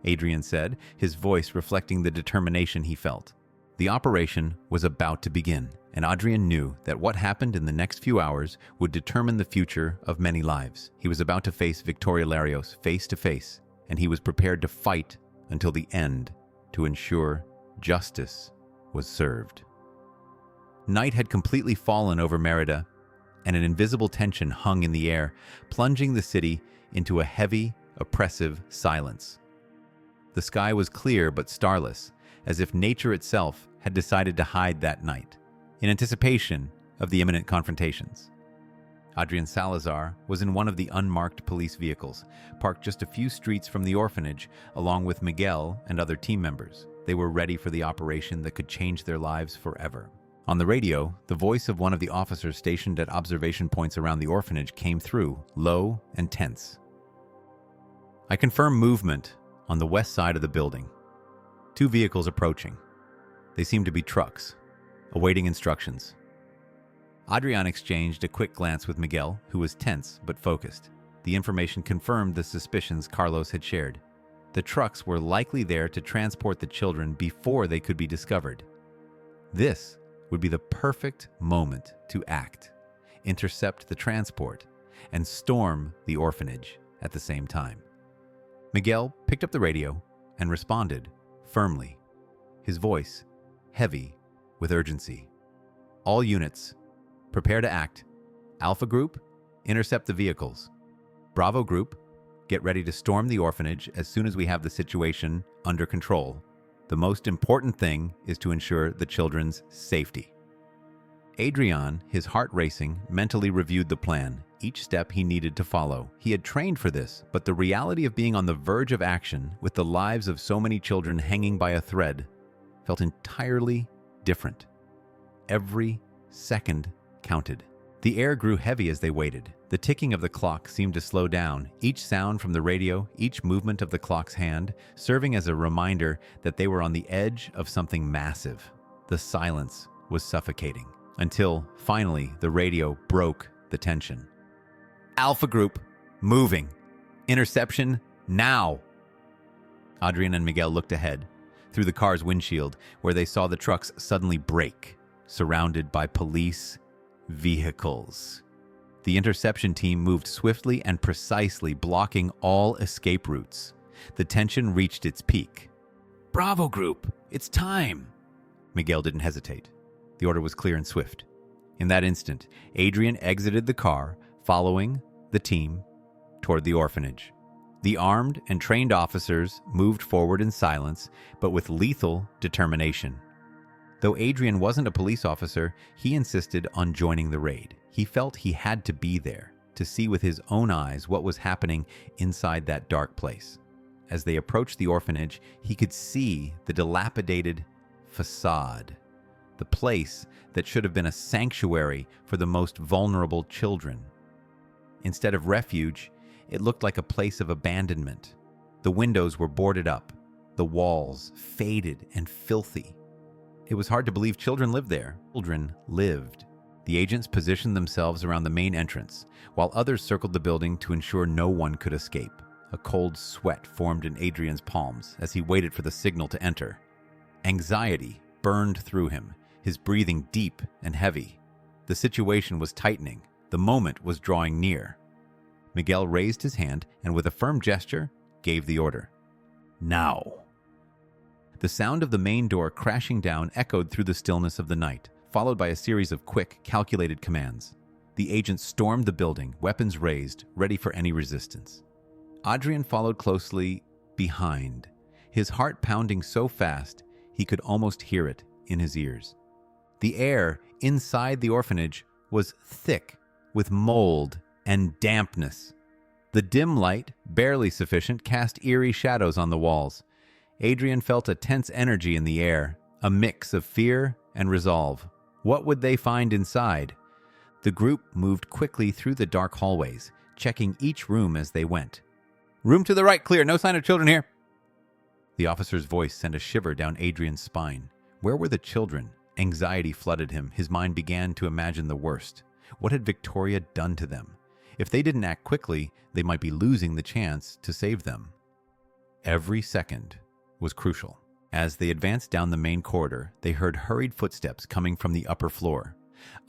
Adrian said, his voice reflecting the determination he felt. The operation was about to begin, and Adrian knew that what happened in the next few hours would determine the future of many lives. He was about to face Victoria Larios face to face, and he was prepared to fight until the end to ensure justice was served. Night had completely fallen over Mérida, and an invisible tension hung in the air, plunging the city into a heavy, oppressive silence. The sky was clear but starless, as if nature itself had decided to hide that night, in anticipation of the imminent confrontations. Adrian Salazar was in one of the unmarked police vehicles, parked just a few streets from the orphanage, along with Miguel and other team members. They were ready for the operation that could change their lives forever. On the radio, the voice of one of the officers stationed at observation points around the orphanage came through, low and tense. I confirm movement on the west side of the building. 2 vehicles approaching. They seem to be trucks, awaiting instructions. Adrian exchanged a quick glance with Miguel, who was tense but focused. The information confirmed the suspicions Carlos had shared. The trucks were likely there to transport the children before they could be discovered. This would be the perfect moment to act, intercept the transport, and storm the orphanage at the same time. Miguel picked up the radio and responded firmly, his voice heavy with urgency. All units, prepare to act. Alpha Group, intercept the vehicles. Bravo Group, get ready to storm the orphanage as soon as we have the situation under control. The most important thing is to ensure the children's safety. Adrian, his heart racing, mentally reviewed the plan, each step he needed to follow. He had trained for this, but the reality of being on the verge of action, with the lives of so many children hanging by a thread, felt entirely different. Every second counted. The air grew heavy as they waited. The ticking of the clock seemed to slow down, each sound from the radio, each movement of the clock's hand, serving as a reminder that they were on the edge of something massive. The silence was suffocating, until, finally, the radio broke the tension. Alpha Group, moving. Interception, now! Adrian and Miguel looked ahead, through the car's windshield, where they saw the trucks suddenly brake, surrounded by police vehicles. The interception team moved swiftly and precisely, blocking all escape routes. The tension reached its peak. "Bravo, group! It's time!" Miguel didn't hesitate. The order was clear and swift. In that instant, Adrian exited the car, following the team toward the orphanage. The armed and trained officers moved forward in silence, but with lethal determination. Though Adrian wasn't a police officer, he insisted on joining the raid. He felt he had to be there, to see with his own eyes what was happening inside that dark place. As they approached the orphanage, he could see the dilapidated facade, the place that should have been a sanctuary for the most vulnerable children. Instead of refuge, it looked like a place of abandonment. The windows were boarded up, the walls faded and filthy. It was hard to believe children lived there. Children lived. The agents positioned themselves around the main entrance, while others circled the building to ensure no one could escape. A cold sweat formed in Adrian's palms as he waited for the signal to enter. Anxiety burned through him, his breathing deep and heavy. The situation was tightening. The moment was drawing near. Miguel raised his hand and with a firm gesture, gave the order. "Now!" The sound of the main door crashing down echoed through the stillness of the night, followed by a series of quick, calculated commands. The agents stormed the building, weapons raised, ready for any resistance. Adrian followed closely behind, his heart pounding so fast he could almost hear it in his ears. The air inside the orphanage was thick with mold and dampness. The dim light, barely sufficient, cast eerie shadows on the walls. Adrian felt a tense energy in the air, a mix of fear and resolve. What would they find inside? The group moved quickly through the dark hallways, checking each room as they went. "Room to the right, clear. No sign of children here." The officer's voice sent a shiver down Adrian's spine. Where were the children? Anxiety flooded him. His mind began to imagine the worst. What had Victoria done to them? If they didn't act quickly, they might be losing the chance to save them. Every second was crucial. As they advanced down the main corridor, they heard hurried footsteps coming from the upper floor.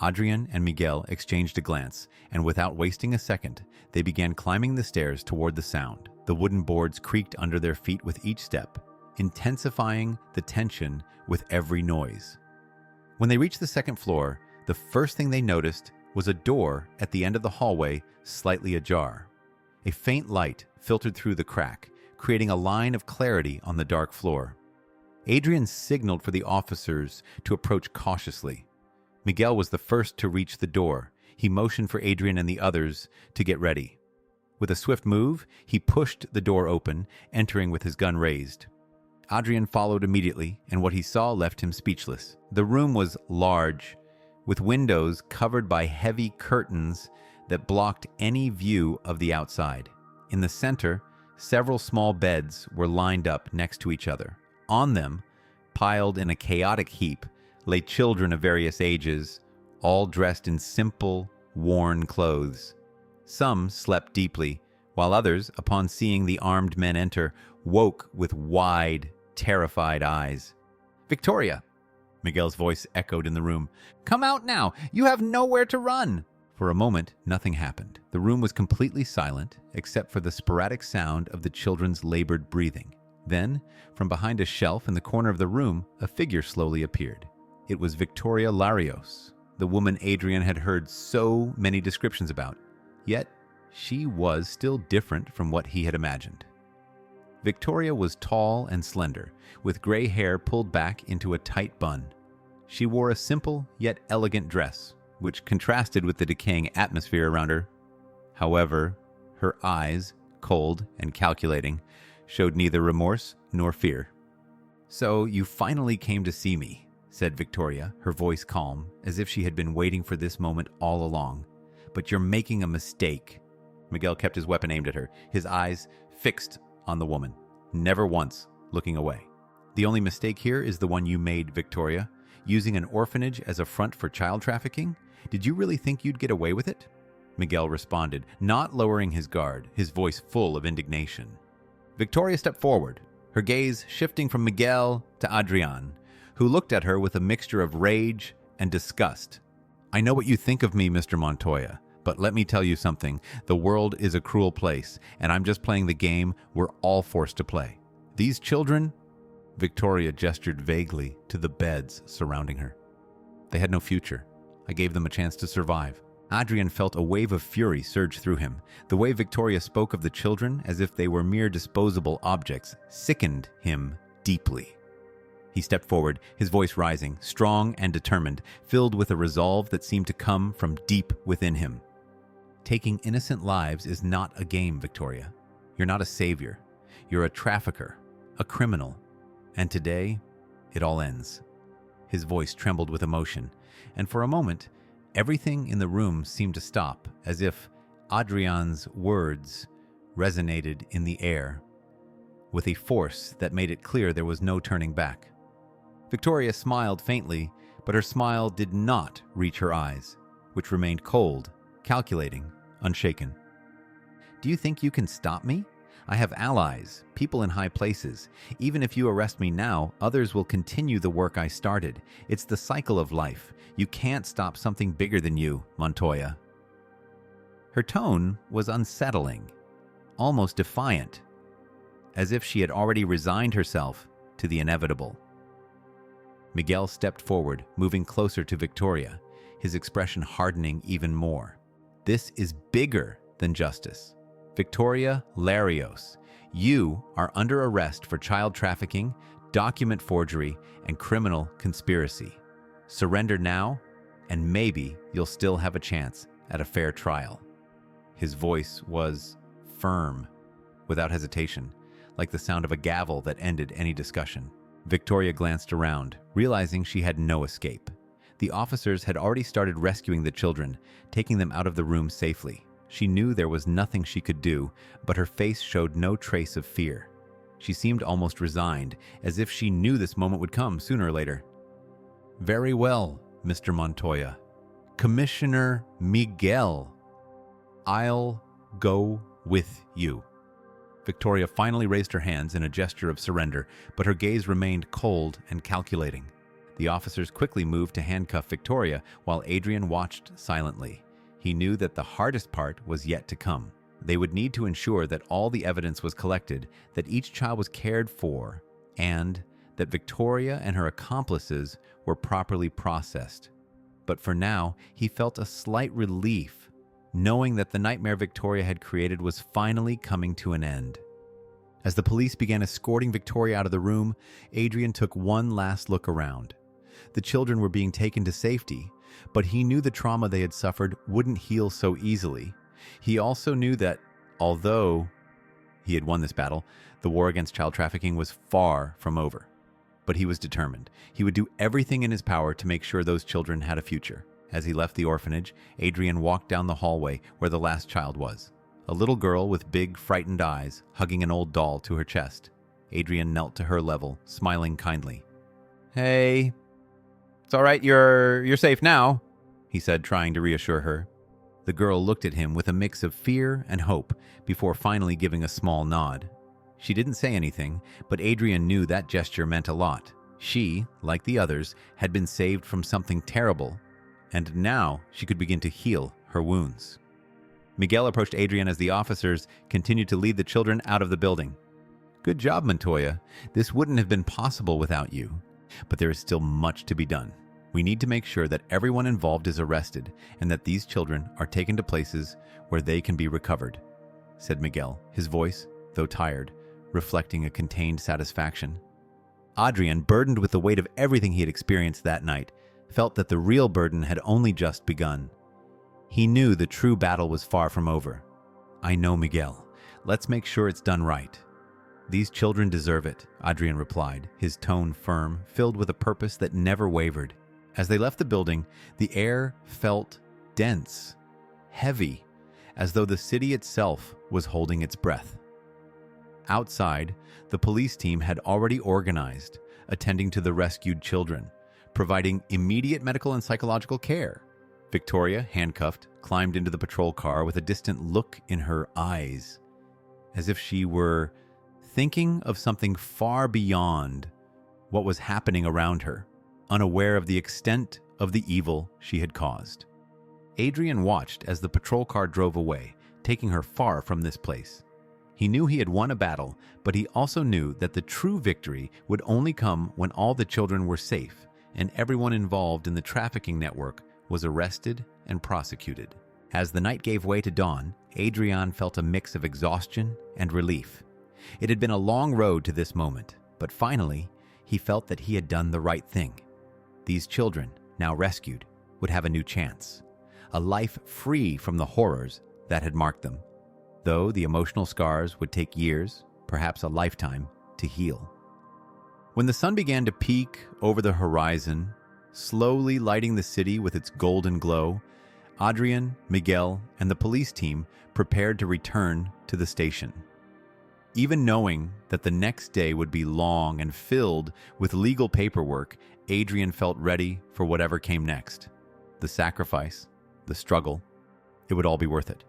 Adrian and Miguel exchanged a glance, and without wasting a second, they began climbing the stairs toward the sound. The wooden boards creaked under their feet with each step, intensifying the tension with every noise. When they reached the second floor, the first thing they noticed was a door at the end of the hallway slightly ajar. A faint light filtered through the crack, creating a line of clarity on the dark floor. Adrian signaled for the officers to approach cautiously. Miguel was the first to reach the door. He motioned for Adrian and the others to get ready. With a swift move, he pushed the door open, entering with his gun raised. Adrian followed immediately, and what he saw left him speechless. The room was large, with windows covered by heavy curtains that blocked any view of the outside. In the center, several small beds were lined up next to each other. On them, piled in a chaotic heap, lay children of various ages, all dressed in simple, worn clothes. Some slept deeply, while others, upon seeing the armed men enter, woke with wide, terrified eyes. "Victoria!" Miguel's voice echoed in the room. "Come out now! You have nowhere to run!" For a moment, nothing happened. The room was completely silent, except for the sporadic sound of the children's labored breathing. Then, from behind a shelf in the corner of the room, a figure slowly appeared. It was Victoria Larios, the woman Adrian had heard so many descriptions about. Yet, she was still different from what he had imagined. Victoria was tall and slender, with gray hair pulled back into a tight bun. She wore a simple yet elegant dress, which contrasted with the decaying atmosphere around her. However, her eyes, cold and calculating, showed neither remorse nor fear. "So you finally came to see me," said Victoria, her voice calm, as if she had been waiting for this moment all along. "But you're making a mistake." Miguel kept his weapon aimed at her, his eyes fixed on the woman, never once looking away. "The only mistake here is the one you made, Victoria, using an orphanage as a front for child trafficking. Did you really think you'd get away with it?" Miguel responded, not lowering his guard, his voice full of indignation. Victoria stepped forward, her gaze shifting from Miguel to Adrian, who looked at her with a mixture of rage and disgust. "I know what you think of me, Mr. Montoya, But let me tell you something, the world is a cruel place, and I'm just playing the game we're all forced to play. These children, Victoria gestured vaguely to the beds surrounding her. They had no future. I gave them a chance to survive. Adrian felt a wave of fury surge through him. The way Victoria spoke of the children as if they were mere disposable objects sickened him deeply. He stepped forward, his voice rising, strong and determined, filled with a resolve that seemed to come from deep within him. Taking innocent lives is not a game, Victoria. You're not a savior. You're a trafficker, a criminal. And today, it all ends. His voice trembled with emotion, and for a moment, everything in the room seemed to stop, as if Adrian's words resonated in the air with a force that made it clear there was no turning back. Victoria smiled faintly, but her smile did not reach her eyes, which remained cold, calculating, unshaken. Do you think you can stop me? I have allies, people in high places. Even if you arrest me now, others will continue the work I started. It's the cycle of life. You can't stop something bigger than you, Montoya. Her tone was unsettling, almost defiant, as if she had already resigned herself to the inevitable. Miguel stepped forward, moving closer to Victoria, his expression hardening even more. This is bigger than justice. Victoria Larios, you are under arrest for child trafficking, document forgery, and criminal conspiracy. Surrender now, and maybe you'll still have a chance at a fair trial. His voice was firm, without hesitation, like the sound of a gavel that ended any discussion. Victoria glanced around, realizing she had no escape. The officers had already started rescuing the children, taking them out of the room safely. She knew there was nothing she could do, but her face showed no trace of fear. She seemed almost resigned, as if she knew this moment would come sooner or later. Very well, Mr. Montoya. Commissioner Miguel, I'll go with you. Victoria finally raised her hands in a gesture of surrender, but her gaze remained cold and calculating. The officers quickly moved to handcuff Victoria, while Adrian watched silently. He knew that the hardest part was yet to come. They would need to ensure that all the evidence was collected, that each child was cared for, and that Victoria and her accomplices were properly processed. But for now, he felt a slight relief, knowing that the nightmare Victoria had created was finally coming to an end. As the police began escorting Victoria out of the room, Adrian took one last look around. The children were being taken to safety, but he knew the trauma they had suffered wouldn't heal so easily. He also knew that, although he had won this battle, the war against child trafficking was far from over. But he was determined. He would do everything in his power to make sure those children had a future. As he left the orphanage, Adrian walked down the hallway where the last child was. A little girl with big, frightened eyes, hugging an old doll to her chest. Adrian knelt to her level, smiling kindly. Hey, it's all right, you're safe now, he said, trying to reassure her. The girl looked at him with a mix of fear and hope before finally giving a small nod. She didn't say anything, but Adrian knew that gesture meant a lot. She, like the others, had been saved from something terrible, and now she could begin to heal her wounds. Miguel approached Adrian as the officers continued to lead the children out of the building. Good job, Montoya. This wouldn't have been possible without you. But there is still much to be done. We need to make sure that everyone involved is arrested and that these children are taken to places where they can be recovered, said Miguel, his voice, though tired, reflecting a contained satisfaction. Adrian, burdened with the weight of everything he had experienced that night, felt that the real burden had only just begun. He knew the true battle was far from over. I know, Miguel. Let's make sure it's done right. These children deserve it, Adrian replied, his tone firm, filled with a purpose that never wavered. As they left the building, the air felt dense, heavy, as though the city itself was holding its breath. Outside, the police team had already organized, attending to the rescued children, providing immediate medical and psychological care. Victoria, handcuffed, climbed into the patrol car with a distant look in her eyes, as if she were thinking of something far beyond what was happening around her, unaware of the extent of the evil she had caused. Adrian watched as the patrol car drove away, taking her far from this place. He knew he had won a battle, but he also knew that the true victory would only come when all the children were safe and everyone involved in the trafficking network was arrested and prosecuted. As the night gave way to dawn, Adrian felt a mix of exhaustion and relief. It had been a long road to this moment, but finally, he felt that he had done the right thing. These children, now rescued, would have a new chance. A life free from the horrors that had marked them, though the emotional scars would take years, perhaps a lifetime, to heal. When the sun began to peek over the horizon, slowly lighting the city with its golden glow, Adrian, Miguel, and the police team prepared to return to the station. Even knowing that the next day would be long and filled with legal paperwork, Adrian felt ready for whatever came next. The sacrifice, the struggle, it would all be worth it.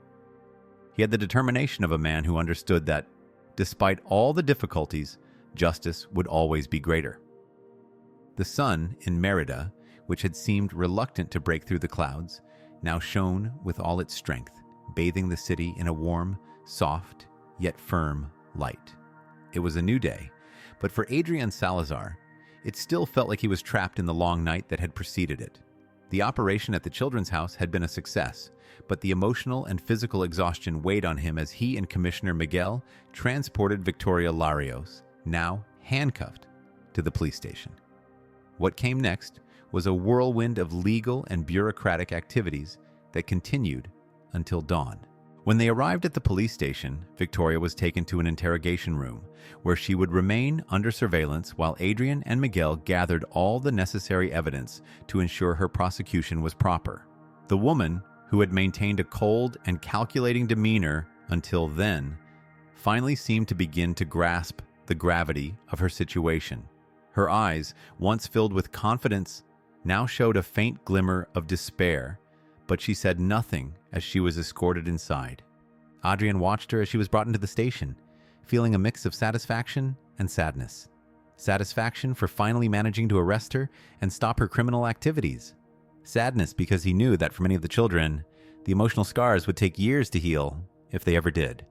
He had the determination of a man who understood that, despite all the difficulties, justice would always be greater. The sun in Mérida, which had seemed reluctant to break through the clouds, now shone with all its strength, bathing the city in a warm, soft, yet firm light. It was a new day, but for Adrian Salazar, it still felt like he was trapped in the long night that had preceded it. The operation at the children's house had been a success, but the emotional and physical exhaustion weighed on him as he and Commissioner Miguel transported Victoria Larios, now handcuffed, to the police station. What came next was a whirlwind of legal and bureaucratic activities that continued until dawn. When they arrived at the police station, Victoria was taken to an interrogation room, where she would remain under surveillance while Adrian and Miguel gathered all the necessary evidence to ensure her prosecution was proper. The woman, who had maintained a cold and calculating demeanor until then, finally seemed to begin to grasp the gravity of her situation. Her eyes, once filled with confidence, now showed a faint glimmer of despair, but she said nothing as she was escorted inside. Adrian watched her as she was brought into the station, feeling a mix of satisfaction and sadness. Satisfaction for finally managing to arrest her and stop her criminal activities. Sadness because he knew that for many of the children, the emotional scars would take years to heal, if they ever did.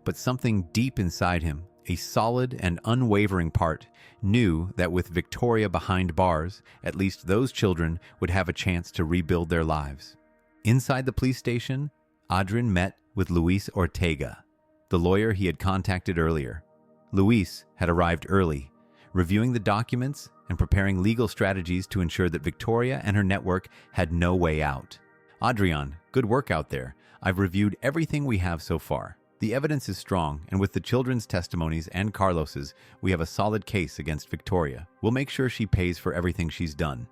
But something deep inside him, a solid and unwavering part, knew that with Victoria behind bars, at least those children would have a chance to rebuild their lives. Inside the police station, Adrian met with Luis Ortega, the lawyer he had contacted earlier. Luis had arrived early, reviewing the documents and preparing legal strategies to ensure that Victoria and her network had no way out. Adrian, good work out there. I've reviewed everything we have so far. The evidence is strong, and with the children's testimonies and Carlos's, we have a solid case against Victoria. We'll make sure she pays for everything she's done,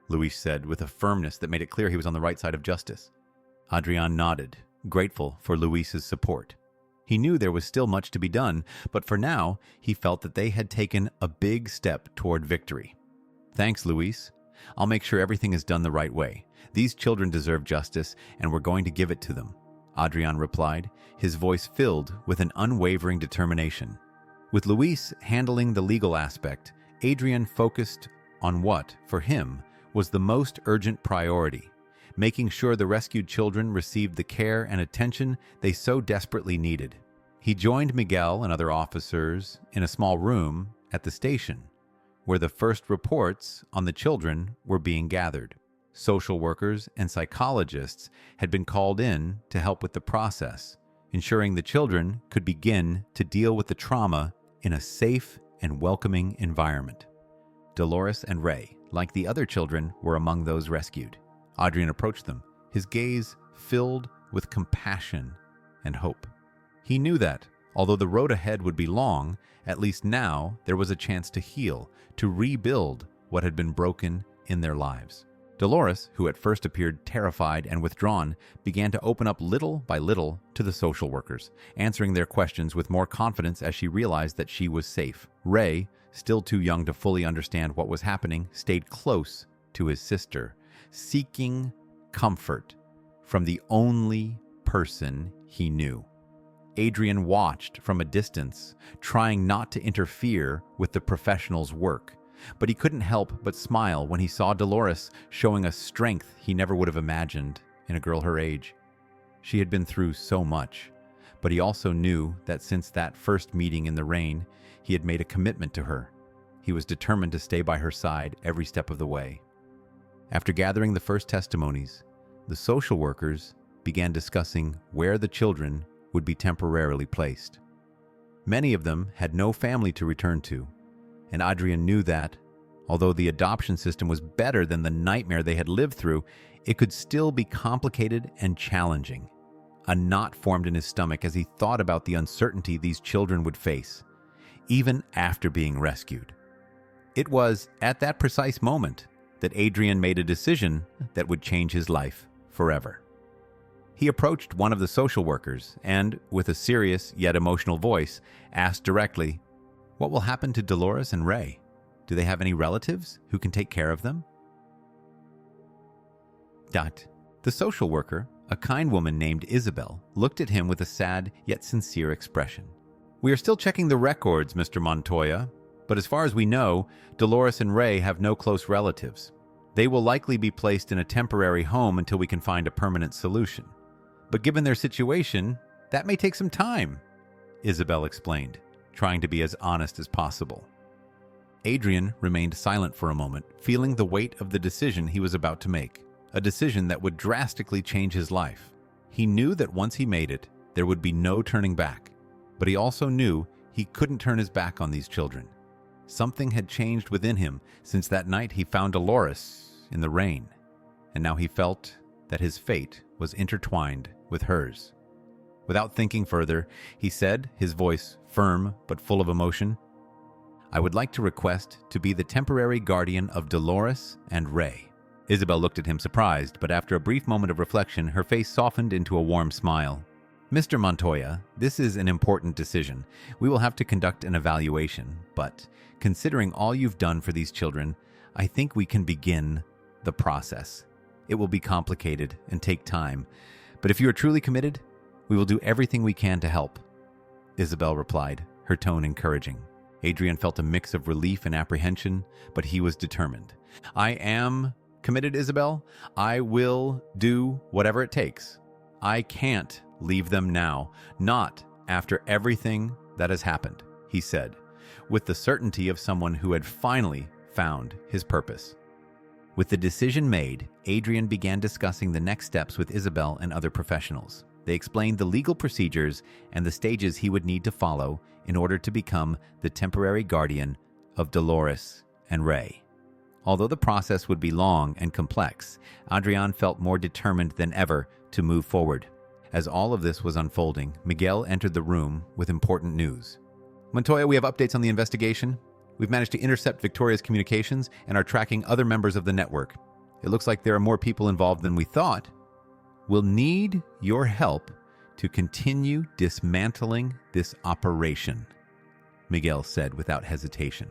Luis said with a firmness that made it clear he was on the right side of justice. Adrian nodded, grateful for Luis's support. He knew there was still much to be done, but for now, he felt that they had taken a big step toward victory. Thanks, Luis. I'll make sure everything is done the right way. These children deserve justice, and we're going to give it to them, Adrian replied, his voice filled with an unwavering determination. With Luis handling the legal aspect, Adrian focused on what, for him, was the most urgent priority, making sure the rescued children received the care and attention they so desperately needed. He joined Miguel and other officers in a small room at the station, where the first reports on the children were being gathered. Social workers and psychologists had been called in to help with the process, ensuring the children could begin to deal with the trauma in a safe and welcoming environment. Dolores and Ray, like the other children, were among those rescued. Adrian approached them, his gaze filled with compassion and hope. He knew that, although the road ahead would be long, at least now there was a chance to heal, to rebuild what had been broken in their lives. Dolores, who at first appeared terrified and withdrawn, began to open up little by little to the social workers, answering their questions with more confidence as she realized that she was safe. Ray, still too young to fully understand what was happening, stayed close to his sister, seeking comfort from the only person he knew. Adrian watched from a distance, trying not to interfere with the professional's work, but he couldn't help but smile when he saw Dolores showing a strength he never would have imagined in a girl her age. She had been through so much, but he also knew that since that first meeting in the rain, he had made a commitment to her. He was determined to stay by her side every step of the way. After gathering the first testimonies, the social workers began discussing where the children would be temporarily placed. Many of them had no family to return to, and Adrian knew that, although the adoption system was better than the nightmare they had lived through, it could still be complicated and challenging. A knot formed in his stomach as he thought about the uncertainty these children would face, even after being rescued. It was at that precise moment that Adrian made a decision that would change his life forever. He approached one of the social workers and, with a serious yet emotional voice, asked directly, "What will happen to Dolores and Ray? Do they have any relatives who can take care of them?" The social worker, a kind woman named Isabel, looked at him with a sad yet sincere expression. "We are still checking the records, Mr. Montoya, but as far as we know, Dolores and Ray have no close relatives. They will likely be placed in a temporary home until we can find a permanent solution. But given their situation, that may take some time," Isabel explained, trying to be as honest as possible. Adrian remained silent for a moment, feeling the weight of the decision he was about to make, a decision that would drastically change his life. He knew that once he made it, there would be no turning back, but he also knew he couldn't turn his back on these children. Something had changed within him since that night he found Dolores in the rain, and now he felt that his fate was intertwined with hers. Without thinking further, he said, his voice firm but full of emotion, "I would like to request to be the temporary guardian of Dolores and Ray." Isabel looked at him surprised, but after a brief moment of reflection, her face softened into a warm smile. "Mr. Montoya, this is an important decision. We will have to conduct an evaluation, but considering all you've done for these children, I think we can begin the process. It will be complicated and take time, but if you are truly committed, we will do everything we can to help," Isabel replied, her tone encouraging. Adrian felt a mix of relief and apprehension, but he was determined. "I am committed, Isabel. I will do whatever it takes. I can't leave them now, not after everything that has happened," he said, with the certainty of someone who had finally found his purpose. With the decision made, Adrian began discussing the next steps with Isabel and other professionals. They explained the legal procedures and the stages he would need to follow in order to become the temporary guardian of Dolores and Ray. Although the process would be long and complex, Adrian felt more determined than ever to move forward. As all of this was unfolding, Miguel entered the room with important news. "Montoya, we have updates on the investigation. We've managed to intercept Victoria's communications and are tracking other members of the network. It looks like there are more people involved than we thought. We'll need your help to continue dismantling this operation," Miguel said without hesitation.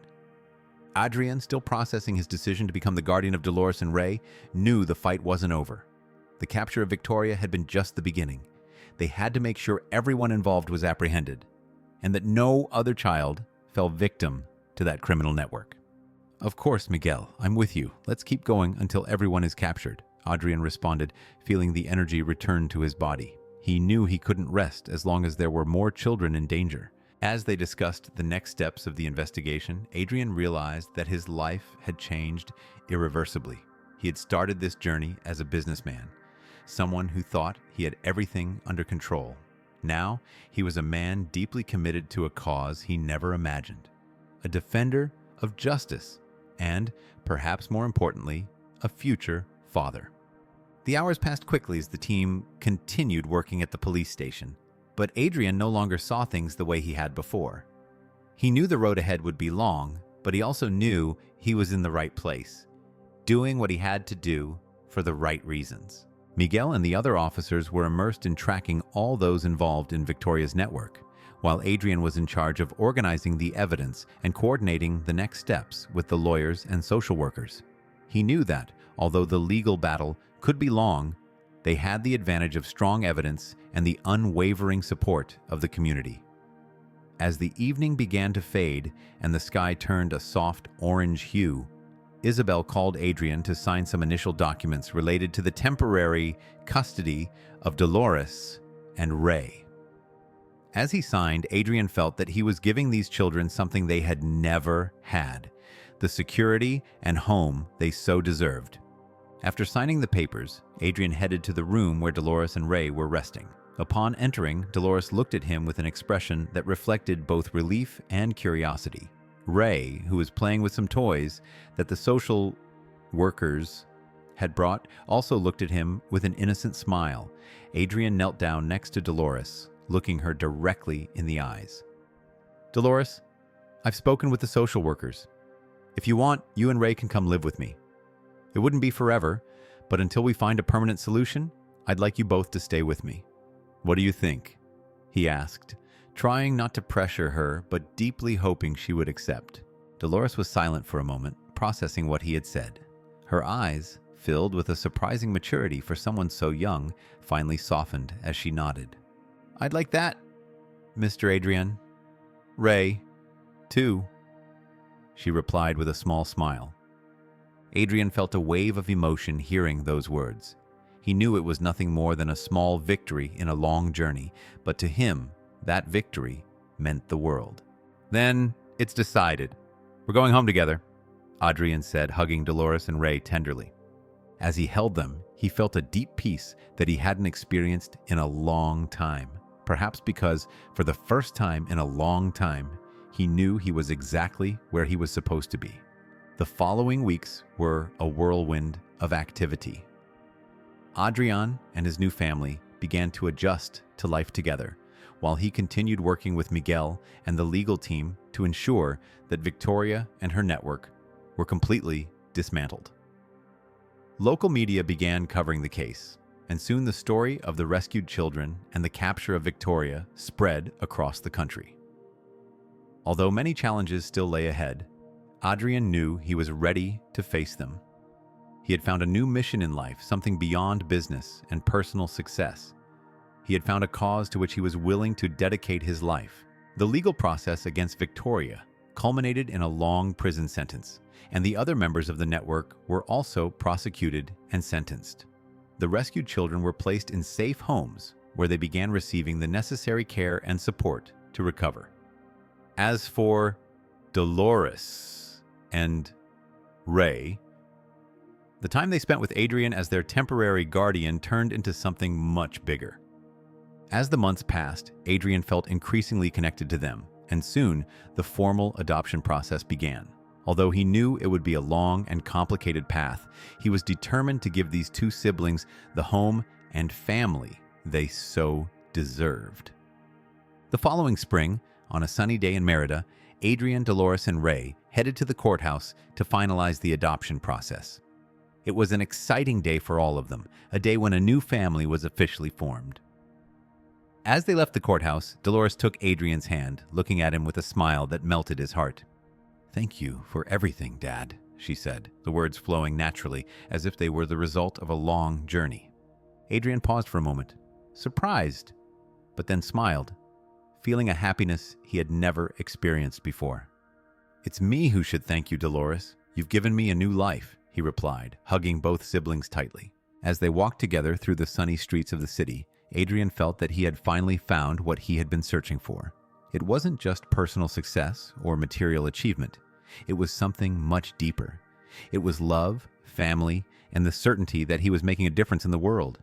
Adrian, still processing his decision to become the guardian of Dolores and Ray, knew the fight wasn't over. The capture of Victoria had been just the beginning. They had to make sure everyone involved was apprehended, and that no other child fell victim to that criminal network. "Of course, Miguel, I'm with you. Let's keep going until everyone is captured," Adrian responded, feeling the energy return to his body. He knew he couldn't rest as long as there were more children in danger. As they discussed the next steps of the investigation, Adrian realized that his life had changed irreversibly. He had started this journey as a businessman, someone who thought he had everything under control. Now, he was a man deeply committed to a cause he never imagined, a defender of justice, and, perhaps more importantly, a future father. The hours passed quickly as the team continued working at the police station, but Adrian no longer saw things the way he had before. He knew the road ahead would be long, but he also knew he was in the right place, doing what he had to do for the right reasons. Miguel and the other officers were immersed in tracking all those involved in Victoria's network, while Adrian was in charge of organizing the evidence and coordinating the next steps with the lawyers and social workers. He knew that, although the legal battle could be long, they had the advantage of strong evidence and the unwavering support of the community. As the evening began to fade and the sky turned a soft orange hue, Isabel called Adrian to sign some initial documents related to the temporary custody of Dolores and Ray. As he signed, Adrian felt that he was giving these children something they had never had, the security and home they so deserved. After signing the papers, Adrian headed to the room where Dolores and Ray were resting. Upon entering, Dolores looked at him with an expression that reflected both relief and curiosity. Ray, who was playing with some toys that the social workers had brought, also looked at him with an innocent smile. Adrian knelt down next to Dolores, looking her directly in the eyes. "Dolores, I've spoken with the social workers. If you want, you and Ray can come live with me. It wouldn't be forever, but until we find a permanent solution, I'd like you both to stay with me. What do you think?" he asked, trying not to pressure her, but deeply hoping she would accept. Dolores was silent for a moment, processing what he had said. Her eyes, filled with a surprising maturity for someone so young, finally softened as she nodded. "I'd like that, Mr. Adrian. Ray, too," she replied with a small smile. Adrian felt a wave of emotion hearing those words. He knew it was nothing more than a small victory in a long journey, but to him, that victory meant the world. "Then it's decided. We're going home together," Adrian said, hugging Dolores and Ray tenderly. As he held them, he felt a deep peace that he hadn't experienced in a long time. Perhaps because, for the first time in a long time, he knew he was exactly where he was supposed to be. The following weeks were a whirlwind of activity. Adrian and his new family began to adjust to life together, while he continued working with Miguel and the legal team to ensure that Victoria and her network were completely dismantled. Local media began covering the case, and soon the story of the rescued children and the capture of Victoria spread across the country. Although many challenges still lay ahead, Adrian knew he was ready to face them. He had found a new mission in life, something beyond business and personal success. He had found a cause to which he was willing to dedicate his life. The legal process against Victoria culminated in a long prison sentence, and the other members of the network were also prosecuted and sentenced. The rescued children were placed in safe homes where they began receiving the necessary care and support to recover. As for Dolores and Ray, the time they spent with Adrian as their temporary guardian turned into something much bigger. As the months passed, Adrian felt increasingly connected to them, and soon the formal adoption process began. Although he knew it would be a long and complicated path, he was determined to give these two siblings the home and family they so deserved. The following spring, on a sunny day in Mérida, Adrian, Dolores, and Ray headed to the courthouse to finalize the adoption process. It was an exciting day for all of them, a day when a new family was officially formed. As they left the courthouse, Dolores took Adrian's hand, looking at him with a smile that melted his heart. "Thank you for everything, Dad," she said, the words flowing naturally, as if they were the result of a long journey. Adrian paused for a moment, surprised, but then smiled, feeling a happiness he had never experienced before. "It's me who should thank you, Dolores. You've given me a new life," he replied, hugging both siblings tightly. As they walked together through the sunny streets of the city, Adrian felt that he had finally found what he had been searching for. It wasn't just personal success or material achievement. It was something much deeper. It was love, family, and the certainty that he was making a difference in the world.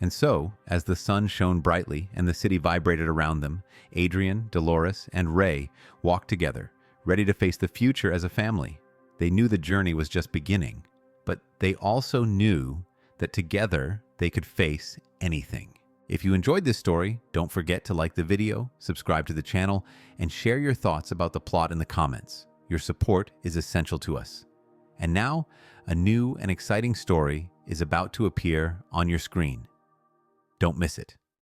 And so, as the sun shone brightly and the city vibrated around them, Adrian, Dolores, and Ray walked together, ready to face the future as a family. They knew the journey was just beginning, but they also knew that together they could face anything. If you enjoyed this story, don't forget to like the video, subscribe to the channel, and share your thoughts about the plot in the comments. Your support is essential to us. And now, a new and exciting story is about to appear on your screen. Don't miss it.